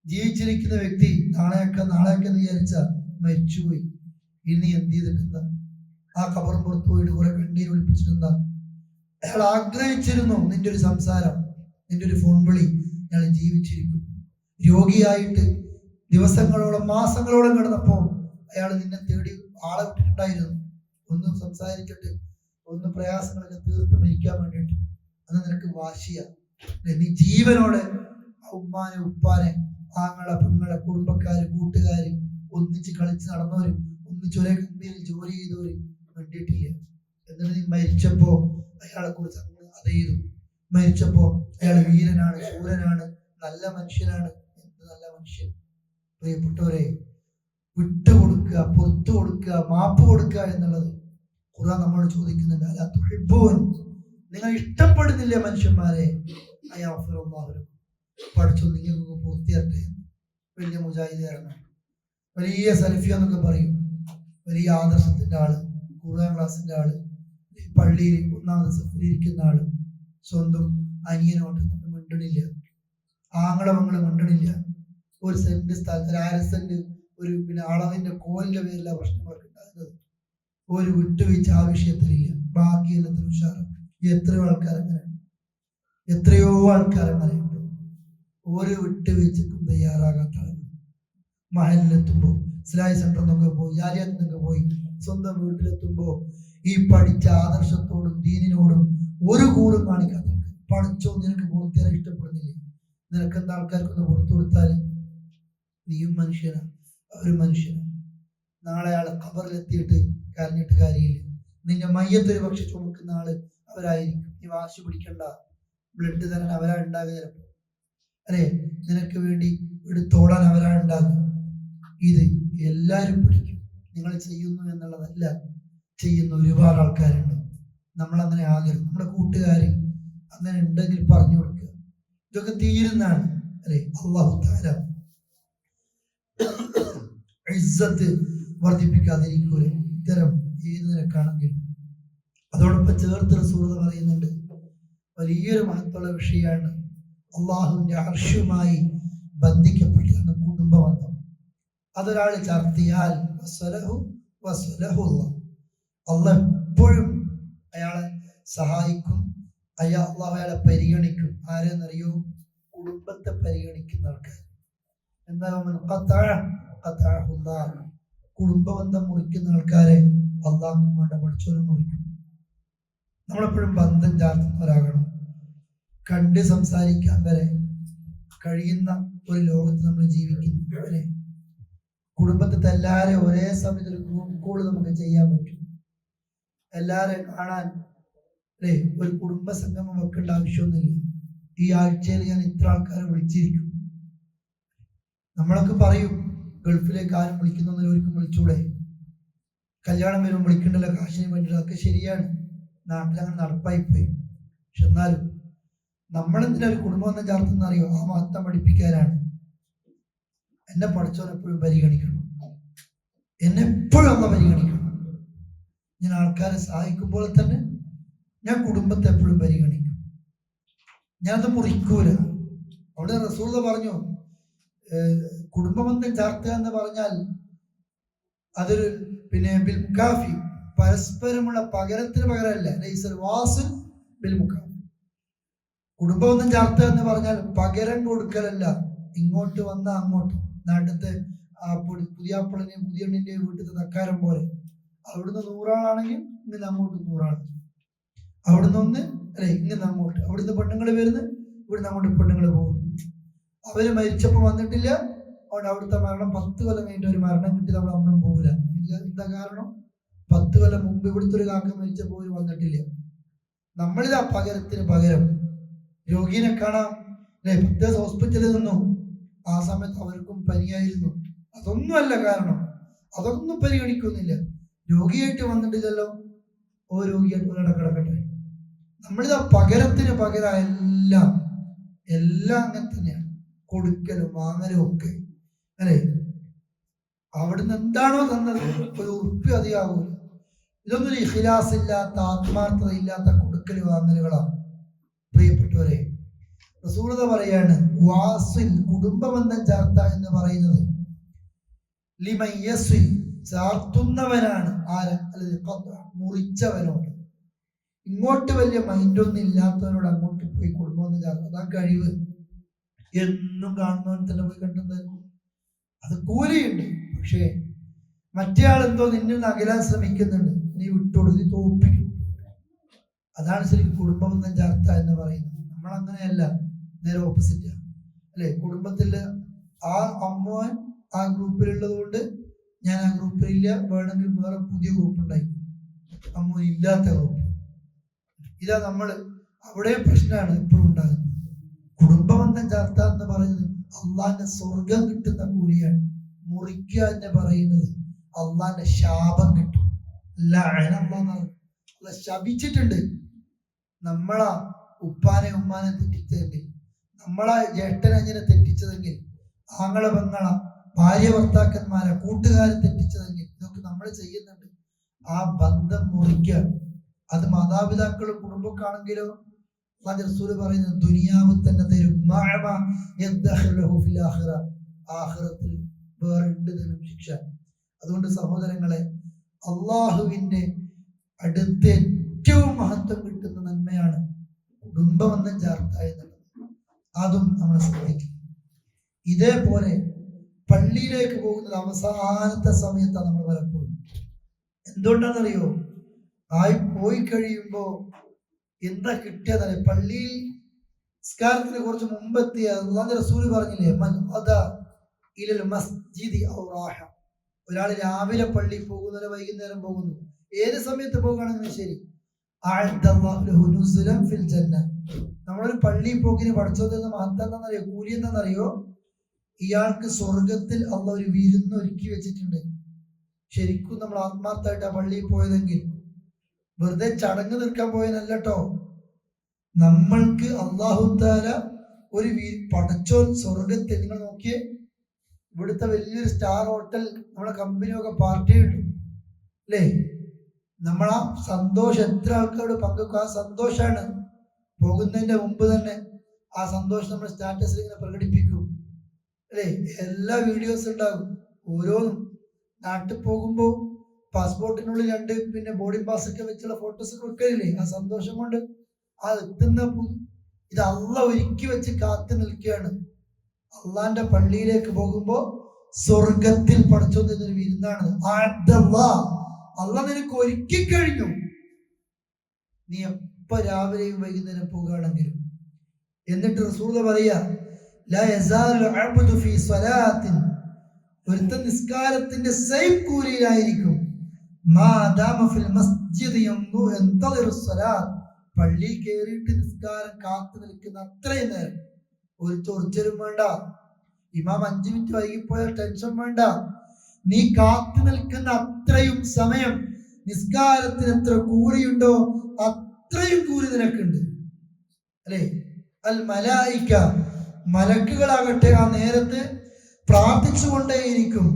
ജീവിച്ചിരിക്കുന്ന വ്യക്തി നാളെയൊക്കെ വിചാരിച്ച മരിച്ചുപോയി, ഇനി എന്ത് ചെയ്തിട്ടെന്താ? ആ കബറും പുറത്തു പോയിട്ട് കുറെ കണ്ണീര് ഒളിപ്പിച്ചിട്ടെന്താ? അയാൾ ആഗ്രഹിച്ചിരുന്നു നിന്റെ ഒരു സംസാരം, നിന്റെ ഒരു ഫോൺ വിളി, അയാൾ ജീവിച്ചിരിക്കും. രോഗിയായിട്ട് ദിവസങ്ങളോളം മാസങ്ങളോളം കിടന്നപ്പോ അയാൾ നിന്നെ തേടി ആളെ വിട്ടിട്ടുണ്ടായിരുന്നു, ഒന്ന് സംസാരിച്ചിട്ട് ഒന്ന് പ്രയാസങ്ങളൊക്കെ തീർത്ത് മരിക്കാൻ വേണ്ടിയിട്ട്. അത് നിനക്ക് വാശിയ. നീ ജീവനോടെ ഉമ്മാനെ ഉപ്പാനെ ആങ്ങളെ പെങ്ങളെ കുടുംബക്കാര് കൂട്ടുകാര് ഒന്നിച്ച് കളിച്ച് നടന്നവരും ഒന്നിച്ച് ഒരേ കമ്പനിയിൽ ജോലി ചെയ്തവരും വേണ്ടിയിട്ടില്ല. എന്നിട്ട് നീ മരിച്ചപ്പോ അയാളെ കുറിച്ച് അത് ചെയ്തു. മരിച്ചപ്പോ അയാൾ വീരനാണ്, ശൂരനാണ്, നല്ല മനുഷ്യനാണ്. എന്ത് നല്ല മനുഷ്യൻ! പ്രിയപ്പെട്ടവരെ, വിട്ടുകൊടുക്കുക, പുറത്തു കൊടുക്കുക, മാപ്പ് കൊടുക്കുക എന്നുള്ളത് ഖുർആൻ നമ്മളോട് ചോദിക്കുന്നുണ്ട്. അലാ തുഹിബ്ബൂൻ, നിങ്ങൾ ഇഷ്ടപ്പെടുന്നില്ലേ മനുഷ്യന്മാരെ? പഠിച്ചു നിങ്ങൾക്ക് പൂർത്തിയാട്ടെ. വലിയ മുജാഹിദാണ്, വലിയ സലഫി എന്നൊക്കെ പറയും, വലിയ ആദർശത്തിന്റെ ആള്, ഖുർആൻ ക്ലാസിന്റെ ആള്, പള്ളിയിൽ ഒന്നാമത് സഫിലിരിക്കുന്ന ആള്, സ്വന്തം അനിയനോട്ട് നമ്മൾ മിണ്ടണില്ല, ആങ്ങളെ മങ്ങളെ മിണ്ടണില്ല. ഒരു സെന്റ് സ്ഥലത്ത് 1/2 സെന്റ് ഒരു അളവിന്റെ കോലിന്റെ പേരില പ്രശ്നങ്ങളൊക്കെ ഉണ്ടാകുന്നത്. ഒരു വിട്ടുവീഴ്ച ആ വിഷയത്തിലില്ല, ബാക്കി എല്ലാത്തിനും ഉഷാറ്. എത്രയോ ആൾക്കാർ അങ്ങനെയുണ്ട്. ഒരു വിട്ടുവീഴ്ചക്കും തയ്യാറാകാത്ത ആളുകൾ മഹലിലെത്തുമ്പോൾ ഇസ്ലാഹി സെന്ററിൽ നിന്നൊക്കെ പോയി ജാലിയത്തിൽ നിന്നൊക്കെ പോയി സ്വന്തം വീട്ടിലെത്തുമ്പോൾ ഈ പഠിച്ച ആദർശത്തോടും ദീനിനോടും ഒരു കൂടും കാണിക്കാത്ത പഠിച്ചോ നിനക്ക് പൂർത്തിയാൻ ഇഷ്ടപ്പെടുന്നില്ലേ, നിനക്ക് എന്താ ആൾക്കാർക്കൊന്ന് പുറത്തു കൊടുത്താൽ നീയും മനുഷ്യനാണ് അവരും മനുഷ്യനാണ്. നാളെ ആളെ ഖബറിലെത്തിയിട്ട് കരഞ്ഞിട്ട് കാര്യമില്ല. നിന്റെ മയ്യത്തൊരു പക്ഷെ ചുമക്കുന്ന ആള് അവരായിരിക്കും. നീ വാശി പിടിക്കണ്ട, ബ്ലഡ് തരാൻ അവരാ ഉണ്ടാകുക ചിലപ്പോൾ, അല്ലെ നിനക്ക് വേണ്ടി എടുത്തോടാൻ അവരാ ഉണ്ടാകുക. ഇത് എല്ലാവരും പിടിക്കും. നിങ്ങൾ ചെയ്യുന്നു എന്നുള്ളതല്ല, ചെയ്യുന്ന ഒരുപാട് ആൾക്കാരുണ്ട്. നമ്മളങ്ങനെ ആകരുത്. നമ്മുടെ കൂട്ടുകാര് അങ്ങനെ ഉണ്ടെങ്കിൽ പറഞ്ഞു കൊടുക്കുക. ഇതൊക്കെ തീരുന്നതാണ്, അല്ലെ അല്ലാഹു തആല ഇസ്സത്ത് വർദ്ധിപ്പിക്കാതിരിക്കൂല ഇത്തരം ഏത് നിലക്കാണെങ്കിലും. അതോടൊപ്പം ചേർത്ത് റസൂൽ പറയുന്നുണ്ട്, വലിയൊരു മഹത്വമുള്ള വിഷയമാണ് അള്ളാഹുവിന്റെ അർശുമായി ബന്ധിക്കപ്പെട്ടതാണ് കുടുംബബന്ധം. അതൊരാൾ ചർത്തിയാൽ അള്ളാഹ് എപ്പോഴും അയാളെ സഹായിക്കും, അള്ളാഹു അയാളെ പരിഗണിക്കും. ആരെന്നറിയോ? കുടുംബത്തെ പരിഗണിക്കുന്ന ആൾക്കാർ. എന്താ കുടുംബബന്ധം മുറിക്കുന്ന ആൾക്കാരെ അള്ളാഹും വേണ്ട പഠിച്ചോനും മുറിക്കും. നമ്മളെപ്പോഴും ബന്ധം ചാർത്തുന്നവരാകണം. കണ്ട് സംസാരിക്കാൻ വരെ കഴിയുന്ന ഒരു ലോകത്ത് നമ്മൾ ജീവിക്കുന്നു. അല്ലെ കുടുംബത്തെ എല്ലാവരെയും ഒരേ സമയത്ത് ഒരു ഗ്രൂപ്പ് കോൾ നമുക്ക് ചെയ്യാൻ പറ്റും. എല്ലാവരെയും കാണാൻ അല്ലെ ഒരു കുടുംബ സംഗമം വെക്കേണ്ട ആവശ്യമൊന്നുമില്ല. ഈ ആഴ്ചയിൽ ഞാൻ ഇത്ര ആൾക്കാരെ വിളിച്ചിരിക്കും. നമ്മളൊക്കെ പറയും ഗൾഫിലേക്ക് ആരും വിളിക്കുന്നൊന്നും ഒരിക്കലും വിളിച്ചൂടെ, കല്യാണം വരുമ്പോൾ വിളിക്കണ്ടല്ലോ കാശിന് വേണ്ടിയിട്ട്. അതൊക്കെ ശരിയാണ്, നാട്ടിലങ്ങനെ നടപ്പായിപ്പോയി. പക്ഷെ എന്നാലും നമ്മളെന്തിനാ ഒരു കുടുംബം എന്ന ചാർത്തുന്ന അറിയോ? ആ മഹത്വം പഠിപ്പിക്കാനാണ്. എന്നെ പഠിച്ചവൻ എപ്പോഴും പരിഗണിക്കണം, എന്നെ എപ്പോഴും അമ്മ പരിഗണിക്കണം. ഞാൻ ആൾക്കാരെ സഹായിക്കുമ്പോൾ തന്നെ ഞാൻ കുടുംബത്തെ എപ്പോഴും പരിഗണിക്കും. ഞാനത് മുറിക്കൂല. അവിടെ റസൂൽ പറഞ്ഞു, കുടുംബബന്ധം ചാർത്തുക എന്ന് പറഞ്ഞാൽ അതൊരു ബിൽമുക്കാഫി പരസ്പരമുള്ള പകരത്തിന് പകരമല്ല. കുടുംബബന്ധം ചാർത്തുക എന്ന് പറഞ്ഞാൽ പകരം കൊടുക്കലല്ല. ഇങ്ങോട്ട് വന്ന അങ്ങോട്ട് നാട്ടിലത്തെ പുതിയാപ്പിളിനെയും പുതിയണ്ണിന്റെയും വീട്ടിലത്തെ തക്കാരം പോലെ അവിടുന്ന് 100 ആളാണെങ്കിൽ ഇങ്ങനെ അങ്ങോട്ട് 100 ആൾ, അവിടുന്ന് ഒന്ന് അല്ലെ ഇങ്ങനെ അങ്ങോട്ട്, അവിടുന്ന് പെണ്ണുങ്ങൾ വരുന്നു, ഇവിടുന്ന് അങ്ങോട്ട് പെണ്ണുങ്ങൾ പോകുന്നു. അവര് മരിച്ചപ്പോൾ വന്നിട്ടില്ല, അവിടെ അവിടുത്തെ മരണം 10 കൊല്ലം കഴിഞ്ഞിട്ട് ഒരു മരണം കിട്ടി. നമ്മൾ അമ്മയും പോകില്ല. എന്താ കാരണം? 10 കൊല്ലം മുമ്പ് ഇവിടുത്തെ ഒരു കാക്ക മരിച്ചപ്പോൾ വന്നിട്ടില്ല. നമ്മളിതാ പകരത്തിന് പകരം രോഗീനെ കാണാം അല്ലെ, പ്രത്യേക ഹോസ്പിറ്റലിൽ നിന്നു. ആ സമയത്ത് അവർക്കും പനിയായിരുന്നു. അതൊന്നുമല്ല കാരണം, അതൊന്നും പരിഗണിക്കുന്നില്ല. രോഗിയായിട്ട് വന്നിട്ടില്ലല്ലോ, ഓ രോഗിയായിട്ട് കിടക്കട്ടെ. നമ്മളിതാ പകരത്തിന് പകരം എല്ലാം അങ്ങനെ തന്നെയാണ്. കൊടുക്കലും വാങ്ങലും ഒക്കെ അല്ലെ. അവിടുന്ന് എന്താണോ തന്നത് ഒരു ഉറുപ്പി അധികമാകൂല. ഇതൊന്നും ഇഖ്ലാസ് ഇല്ലാത്ത ആത്മാർത്ഥത ഇല്ലാത്ത കൊടുക്കൽ വാങ്ങലുകളാണ്. പ്രിയപ്പെട്ടവരെ, റസൂലുള്ളാഹി പറയാണ്, വാസിൽ കുടുംബബന്ധം ചാർത്ത എന്ന് പറയുന്നത് ലിമൻ യസ്വിൽ ചാർത്തുന്നവനാണ്. ആര്? അല്ലെങ്കിൽ മുറിച്ചവനോട്. ഇങ്ങോട്ട് വലിയ മൈൻഡൊന്നും ഇല്ലാത്തവനോട് അങ്ങോട്ട് പോയി കുടുംബബന്ധം ചാർത്തുക, അതാ കഴിവ്. എന്നും കാണുന്നവൻ തന്നെ പോയി കണ്ടെന്ന് അത് കൂലിയുണ്ട്. പക്ഷേ മറ്റേ ആളെന്തോ നിന്നിൽ നിന്ന് അകലാൻ ശ്രമിക്കുന്നുണ്ട്, നീ വിട്ടോട്, നീ തോപ്പിക്കും. അതാണ് ശരിക്കും കുടുംബബന്ധം ചാർത്ത എന്ന് പറയുന്നത്. നമ്മളങ്ങനെയല്ല, നേരെ ഓപ്പോസിറ്റ് അല്ലെ. കുടുംബത്തില് ആ അമ്മോൻ ആ ഗ്രൂപ്പിലുള്ളത് കൊണ്ട് ഞാൻ ആ ഗ്രൂപ്പിലില്ല, വേണമെങ്കിൽ വേറെ പുതിയ ഗ്രൂപ്പ് ഉണ്ടായി, അമ്മോൻ ഇല്ലാത്ത ഗ്രൂപ്പ്. ഇതാ നമ്മള് അവിടെ പ്രശ്നമാണ് എപ്പോഴും ഉണ്ടാകുന്നത്. കുടുംബബന്ധം ചാർത്ത എന്ന് പറയുന്നത് അള്ളാന്റെ സ്വർഗം കിട്ടുന്ന കൂലിയാണ്. മുറിക്കുക എന്ന് പറയുന്നത് അള്ളാന്റെ ശാപം കിട്ടും. ശപിച്ചിട്ടുണ്ട്. നമ്മളാ ഉപ്പാനെ ഉമ്മാനെ തെറ്റിച്ചതെങ്കിൽ, നമ്മളാ ജ്യേഷ്ഠനഞ്ഞനെ തെറ്റിച്ചതെങ്കിൽ, ആങ്ങളെ പെങ്ങള ഭാര്യ ഭർത്താക്കന്മാരെ കൂട്ടുകാരെ തെറ്റിച്ചതെങ്കിൽ, ഇതൊക്കെ നമ്മൾ ചെയ്യുന്നുണ്ട്. ആ ബന്ധം മുറിക്കുക. അത് മാതാപിതാക്കളും കുടുംബക്കാണെങ്കിലോ റസൂൽ പറയുന്നത് ദുനിയാവ് തന്നെ തരും. ആഖിറത്തിൽ വേറെ തരും ശിക്ഷ. അതുകൊണ്ട് സഹോദരങ്ങളെ, അള്ളാഹുവിന്റെ അടുത്ത് ഏറ്റവും മഹത്വം കിട്ടുന്ന നന്മയാണ് കുടുംബബന്ധം ചാർത്ത എന്നുള്ളത്. അതും നമ്മൾ ശ്രദ്ധിക്കും. ഇതേപോലെ പള്ളിയിലേക്ക് പോകുന്നത് അവസാനത്തെ സമയത്താണ് നമ്മൾ പലപ്പോഴും. എന്തുകൊണ്ടാണെന്നറിയോ? പോയി കഴിയുമ്പോ എന്താ കിട്ടിയതല്ലേ? പള്ളിയിൽ നിസ്കാരത്തിന് കുറച്ച് മുമ്പെത്തിയ അല്ലാഹുവിന്റെ റസൂൽ പറഞ്ഞില്ലേ, ഒരാൾ രാവിലെ പള്ളിയിൽ പോകുന്നവരെ വൈകുന്നേരം പോകുന്നു, ഏത് സമയത്ത് പോകുകയാണെങ്കിലും ശരി, നമ്മളൊരു പള്ളിയിൽ പോക്കിന് പഠിച്ചതെന്ന് മഹത്വം എന്താണെന്നറിയോ? കൂലി എന്താണെന്നറിയോ? ഇയാൾക്ക് സ്വർഗത്തിൽ അള്ളാഹു ഒരു വിരുന്ന് ഒരുക്കി വെച്ചിട്ടുണ്ട്. ശരിക്കും നമ്മൾ ആത്മാർത്ഥമായിട്ട് ആ പള്ളിയിൽ പോയതെങ്കിൽ വെറുതെ ചടങ്ങ് നിൽക്കാൻ പോയതല്ലോ. നമ്മൾക്ക് അള്ളാഹു താല ഒരു പടച്ചോൻ സ്വർഗത്തിൽ, നിങ്ങൾ നോക്കിയേ, ഇവിടുത്തെ വലിയൊരു സ്റ്റാർ ഹോട്ടൽ നമ്മളെ കമ്പനിയൊക്കെ പാർട്ടി ഉണ്ട് അല്ലേ? നമ്മളാ സന്തോഷം എത്ര ആൾക്കാരോട് പങ്കുവെക്കും. ആ സന്തോഷാണ് പോകുന്നതിന്റെ മുമ്പ് തന്നെ ആ സന്തോഷം നമ്മൾ സ്റ്റാറ്റസിൽ ഇങ്ങനെ പ്രകടിപ്പിക്കും അല്ലേ? എല്ലാ വീഡിയോസ് ഉണ്ടാകും. ഓരോന്നും നാട്ടിൽ പോകുമ്പോൾ പാസ്പോർട്ടിനുള്ളിൽ 2 പിന്നെ ബോർഡിംഗ് പാസ് ഒക്കെ വെച്ചുള്ള ഫോട്ടോസ് ഒക്കെ വെക്കലില്ലേ? ആ സന്തോഷം കൊണ്ട് ആ എത്തുന്ന ഇത് അള്ളാഹ് ഒരുക്കി വെച്ച് കാത്തു നിൽക്കുകയാണ്. അള്ളാന്റെ പള്ളിയിലേക്ക് പോകുമ്പോ സ്വർഗത്തിൽ പഠിച്ചൊരു വിരുന്നാണ്. അള്ളാഹ് നിനക്ക് ഒരുക്കി കഴിഞ്ഞു. നീ എപ്പോ രാവിലെയും വൈകുന്നേരം പോകുകയാണെങ്കിലും. എന്നിട്ട് റസൂൽ പറയാ, ഒരുത്തൻ നിസ്കാരത്തിന്റെ സെയിം കൂലിയിലായിരിക്കും. പള്ളി കയറിയിട്ട് നിസ്കാരം കാത്തു നിൽക്കുന്ന അത്രയും നേരം ഒരു ചൊറിച്ചലും വേണ്ട. ഇമാം 5 മിനിറ്റ് വൈകിപ്പോയാൽ ടെൻഷൻ വേണ്ട. നീ കാത്തു നിൽക്കുന്ന അത്രയും സമയം നിസ്കാരത്തിന് എത്ര കൂലിയുണ്ടോ അത്രയും കൂലി നിനക്കുണ്ട് അല്ലേ? അൽ മലായിക, മലക്കുകളാകട്ടെ ആ നേരത്ത് പ്രാർത്ഥിച്ചുകൊണ്ടേയിരിക്കും.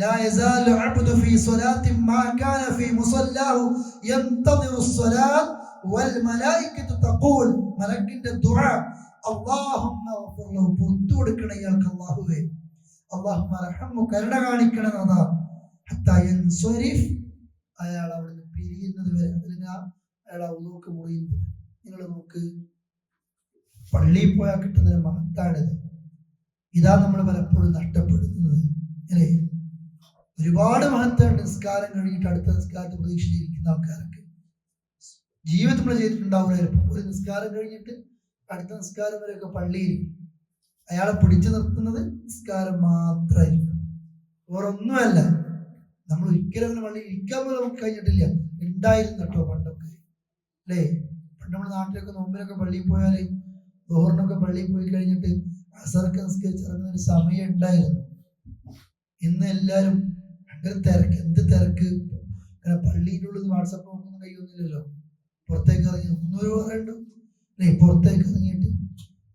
ലാ യസാലു അബ്ദു ഫീ സ്വലാത്തിൻ മാ കാന ഫീ മുസല്ലാഹു യന്തദിറു സ്വലാത്ത് വൽ മലായികതു തഖൂൽ, മലക്കിന്റെ ദുആ, അല്ലാഹുമ്മ ഗഫിർ ലഹു, പുറത്തു കൊടുക്കണേ ഇയാൾക്ക് അല്ലാഹുവേ, അല്ലാഹുമ്മ റഹ്മു, കരുണ കാണിക്കണേ നാഥാ, ഹത്താ യൻസരിഫ്, അയാൾ അവിടുന്ന് പിരിയുന്നത് വരെ, അല്ലെങ്കിൽ അയാൾ വുളൂക്ക് മുറിയുന്നത്. നിങ്ങൾ നോക്ക്, പള്ളിയിൽ പോയാൽ കിട്ടുന്നൊരു മഹത്താണിത്. ഇതാ നമ്മൾ പലപ്പോഴും നഷ്ടപ്പെടുത്തുന്നത് അല്ലേ? ഒരുപാട് മഹത്വമുണ്ട്. നിസ്കാരം കഴിഞ്ഞിട്ട് അടുത്ത നിസ്കാരത്തെ പ്രതീക്ഷിച്ചിരിക്കുന്ന ആൾക്കാരൊക്കെ ജീവിതത്തിൽ നമ്മൾ ചെയ്തിട്ടുണ്ടാവുമായിരിക്കും. ഒരു നിസ്കാരം കഴിഞ്ഞിട്ട് അടുത്ത നിസ്കാരം വരെയൊക്കെ പള്ളിയിൽ അയാളെ പിടിച്ചു നിർത്തുന്നത് നിസ്കാരം മാത്രമായിരിക്കും, വേറൊന്നുമല്ല. നമ്മൾ ഒരിക്കലും അങ്ങനെ പള്ളിയിൽ ഇരിക്കാൻ പോലും നമുക്ക് കഴിഞ്ഞിട്ടില്ല. ഉണ്ടായിരുന്നു കേട്ടോ പണ്ടൊക്കെ അല്ലേ? പണ്ട് നമ്മുടെ നാട്ടിലൊക്കെ നോമ്പിലൊക്കെ പള്ളിയിൽ പോയാൽ, ദുഹറിനൊക്കെ പള്ളിയിൽ പോയി കഴിഞ്ഞിട്ട് അസറൊക്കെ നിസ്കരിച്ചിറങ്ങുന്ന ഒരു സമയം ഉണ്ടായിരുന്നു. ഇന്ന് എല്ലാവരും ഭയങ്കര തിരക്ക്. എന്ത് തിരക്ക്! അങ്ങനെ പള്ളിയുടെ ഉള്ളിൽ വാട്സപ്പ് നോക്കുന്ന കഴിയൊന്നുമില്ലല്ലോ. പുറത്തേക്ക് ഇറങ്ങി ഒന്നൊരു പറയണ്ടു അല്ലേ? പുറത്തേക്ക് ഇറങ്ങിയിട്ട്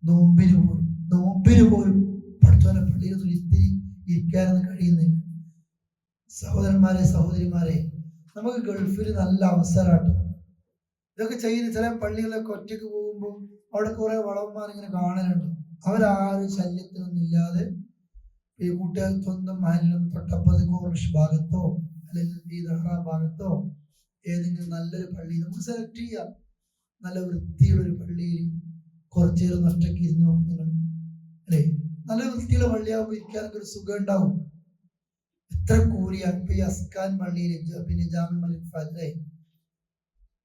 നോമ്പിന് പോലും പഠിച്ചവനെ പള്ളിയിൽ ഇരിക്കാനൊന്നും കഴിയുന്നില്ല. സഹോദരന്മാരെ, സഹോദരിമാരെ, നമുക്ക് ഗൾഫിൽ നല്ല അവസരമാട്ടോ ഇതൊക്കെ ചെയ്യുന്ന. ചില പള്ളികളിലൊക്കെ ഒറ്റയ്ക്ക് പോകുമ്പോൾ അവിടെ കുറെ വളവന്മാർ ഇങ്ങനെ കാണലുണ്ട്. അവരാരും ശല്യത്തിനൊന്നും ഇല്ലാതെ ഈ കൂട്ടുകാർ സ്വന്തം മഹലിലും തൊട്ടപ്പുറത്ത് കോർണിഷ് ഭാഗത്തോ അല്ലെങ്കിൽ ഈ ദഹ്റ ഭാഗത്തോ ഏതെങ്കിലും നല്ലൊരു പള്ളി നമുക്ക് സെലക്ട് ചെയ്യാം. നല്ല വൃത്തിയുള്ളൊരു പള്ളിയിൽ കുറച്ചേരം നഷ്ടക്കി ഇരുന്ന് നോക്കും നിങ്ങൾ അല്ലേ? നല്ല വൃത്തിയുള്ള പള്ളിയാകുമ്പോൾ ഇരിക്കാനൊക്കെ ഒരു സുഖം ഉണ്ടാവും. എത്ര കൂലിയാണ് ഇപ്പൊ ഈ അസ്കാൻ പള്ളിയിൽ, പിന്നെ ജാമി മലിക് ഫാദ്,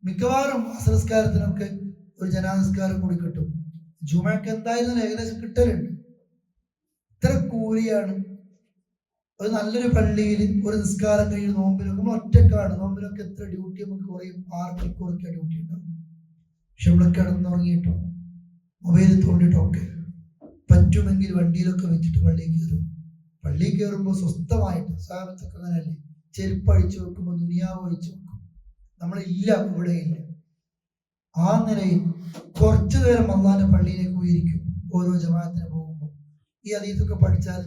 മിക്കവാറും അസംസ്കാരത്തിനൊക്കെ ഒരു ജനാനസ്കാരം കൂടി കിട്ടും. ജുമക്ക് എന്തായാലും ഏകദേശം കിട്ടലുണ്ട്. ഇത്ര കൂലിയാണ്. ഒരു നല്ലൊരു പള്ളിയിൽ ഒരു നിസ്കാരം കഴിഞ്ഞ് നോമ്പിനൊക്കെ നമ്മൾ ഒറ്റക്കാണ്. നോമ്പിനൊക്കെ എത്ര ഡ്യൂട്ടി നമുക്ക് കുറയും, 6 മണിക്കൂറൊക്കെ ഡ്യൂട്ടി ഉണ്ടാവും. പക്ഷെ ഇവിടെ കിടന്നുറങ്ങിയിട്ടോ മൊബൈലിൽ തോണ്ടിട്ടോ ഒക്കെ പറ്റുമെങ്കിൽ വണ്ടിയിലൊക്കെ വെച്ചിട്ട് പള്ളിയിൽ കയറുമ്പോൾ സ്വസ്ഥമായിട്ട്, സാഹബത്തൊക്കെ അങ്ങനെയല്ലേ, ചെരുപ്പ് അഴിച്ചു വെക്കുമ്പോൾ ദുനിയാവ് അഴിച്ചു വെക്കും. നമ്മളില്ല, ഇവിടെ ഇല്ല. ആ നിലയിൽ കുറച്ചു നേരം അള്ളാന്റെ പള്ളിയിലേക്ക് പോയിരിക്കും ഓരോ ജമാഅത്തിന് പോകുമ്പോൾ. ഈ ഹദീസൊക്കെ പഠിച്ചാൽ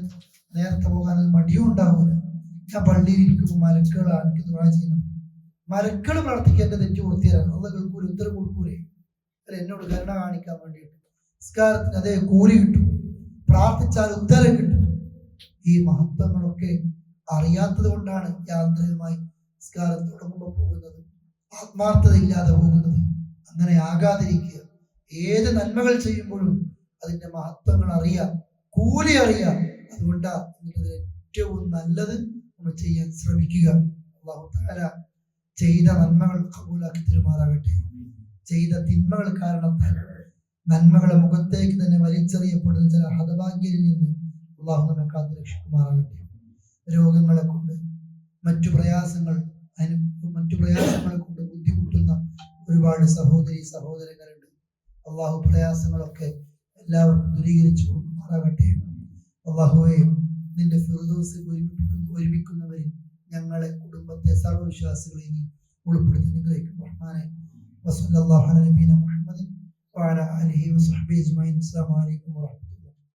നേരത്തെ പോകാൻ മടിയും ഉണ്ടാവില്ല. ഞാൻ പള്ളിയിൽ ഇരിക്കുമ്പോൾ മലക്കുകളാണ് എനിക്ക് ദുആ ചെയ്യുന്നത്. മലക്കൾ പ്രാർത്ഥിക്കാൻ എന്റെ തെറ്റ് പൂർത്തിയാറാണ്. അള്ളാഹ് കേൾക്കൂല, ഉത്തരം കൊടുക്കൂലേ അല്ല? എന്നോട് കരുണ കാണിക്കാൻ വേണ്ടിയിട്ട് നിസ്കാരത്തിന് അതേ കൂലി കിട്ടും, പ്രാർത്ഥിച്ചാൽ ഉത്തരം കിട്ടും. ഈ മഹത്വങ്ങളൊക്കെ അറിയാത്തത് കൊണ്ടാണ് യാന്ത്രികമായി നിസ്കാരം തുടങ്ങുമ്പോൾ പോകുന്നത്, ആത്മാർത്ഥത ഇല്ലാതെ പോകുന്നത്. അങ്ങനെ ആകാതിരിക്കുക. ഏത് നന്മകൾ ചെയ്യുമ്പോഴും അതിന്റെ മഹത്വങ്ങൾ അറിയാം, കൂലി അറിയാം. അതുകൊണ്ടാ എന്നിട്ട് ഏറ്റവും നല്ലത് നമ്മൾ ചെയ്യാൻ ശ്രമിക്കുക. അല്ലാഹു തആല ചെയ്ത നന്മകൾ കബൂലാക്കി തരുമാറാകട്ടെ. ചെയ്ത തിന്മകൾ കാരണത്താൽ നന്മകളെ മുഖത്തേക്ക് തന്നെ വലിച്ചെറിയപ്പെടുന്ന ചില ഹതഭാഗ്യരിൽ നിന്ന് അല്ലാഹു നമ്മെ കാത്തു രക്ഷിക്കുമാറാകട്ടെ. രോഗങ്ങളെ കൊണ്ട് മറ്റു പ്രയാസങ്ങളെ കൊണ്ട് ബുദ്ധിമുട്ടുന്ന ഒരുപാട് സഹോദരി സഹോദരങ്ങളുണ്ട്. അല്ലാഹു പ്രയാസങ്ങളൊക്കെ എല്ലാവർക്കും ദൂരീകരിച്ചു കൊടുക്കുമാറാകട്ടെ. അല്ലാഹുവേ, നിന്റെ ഫിർദൗസിൽ ഒരുമിക്കുന്നവരിൽ ഞങ്ങളെ കുടുംബത്തെ സർവ്വവിശ്വാസികളെ നീ ഉൾപ്പെടുത്തി അനുഗ്രഹിക്കും റഹ്മാനെ. വസല്ലല്ലാഹു അലാ നബിയിന മുഹമ്മദിൻ വഅലാ ആലിഹി വസഹ്ബിഹി അജ്മഈൻ. അസ്സലാമു അലൈക്കും വറഹ്മത്തുള്ളാഹി.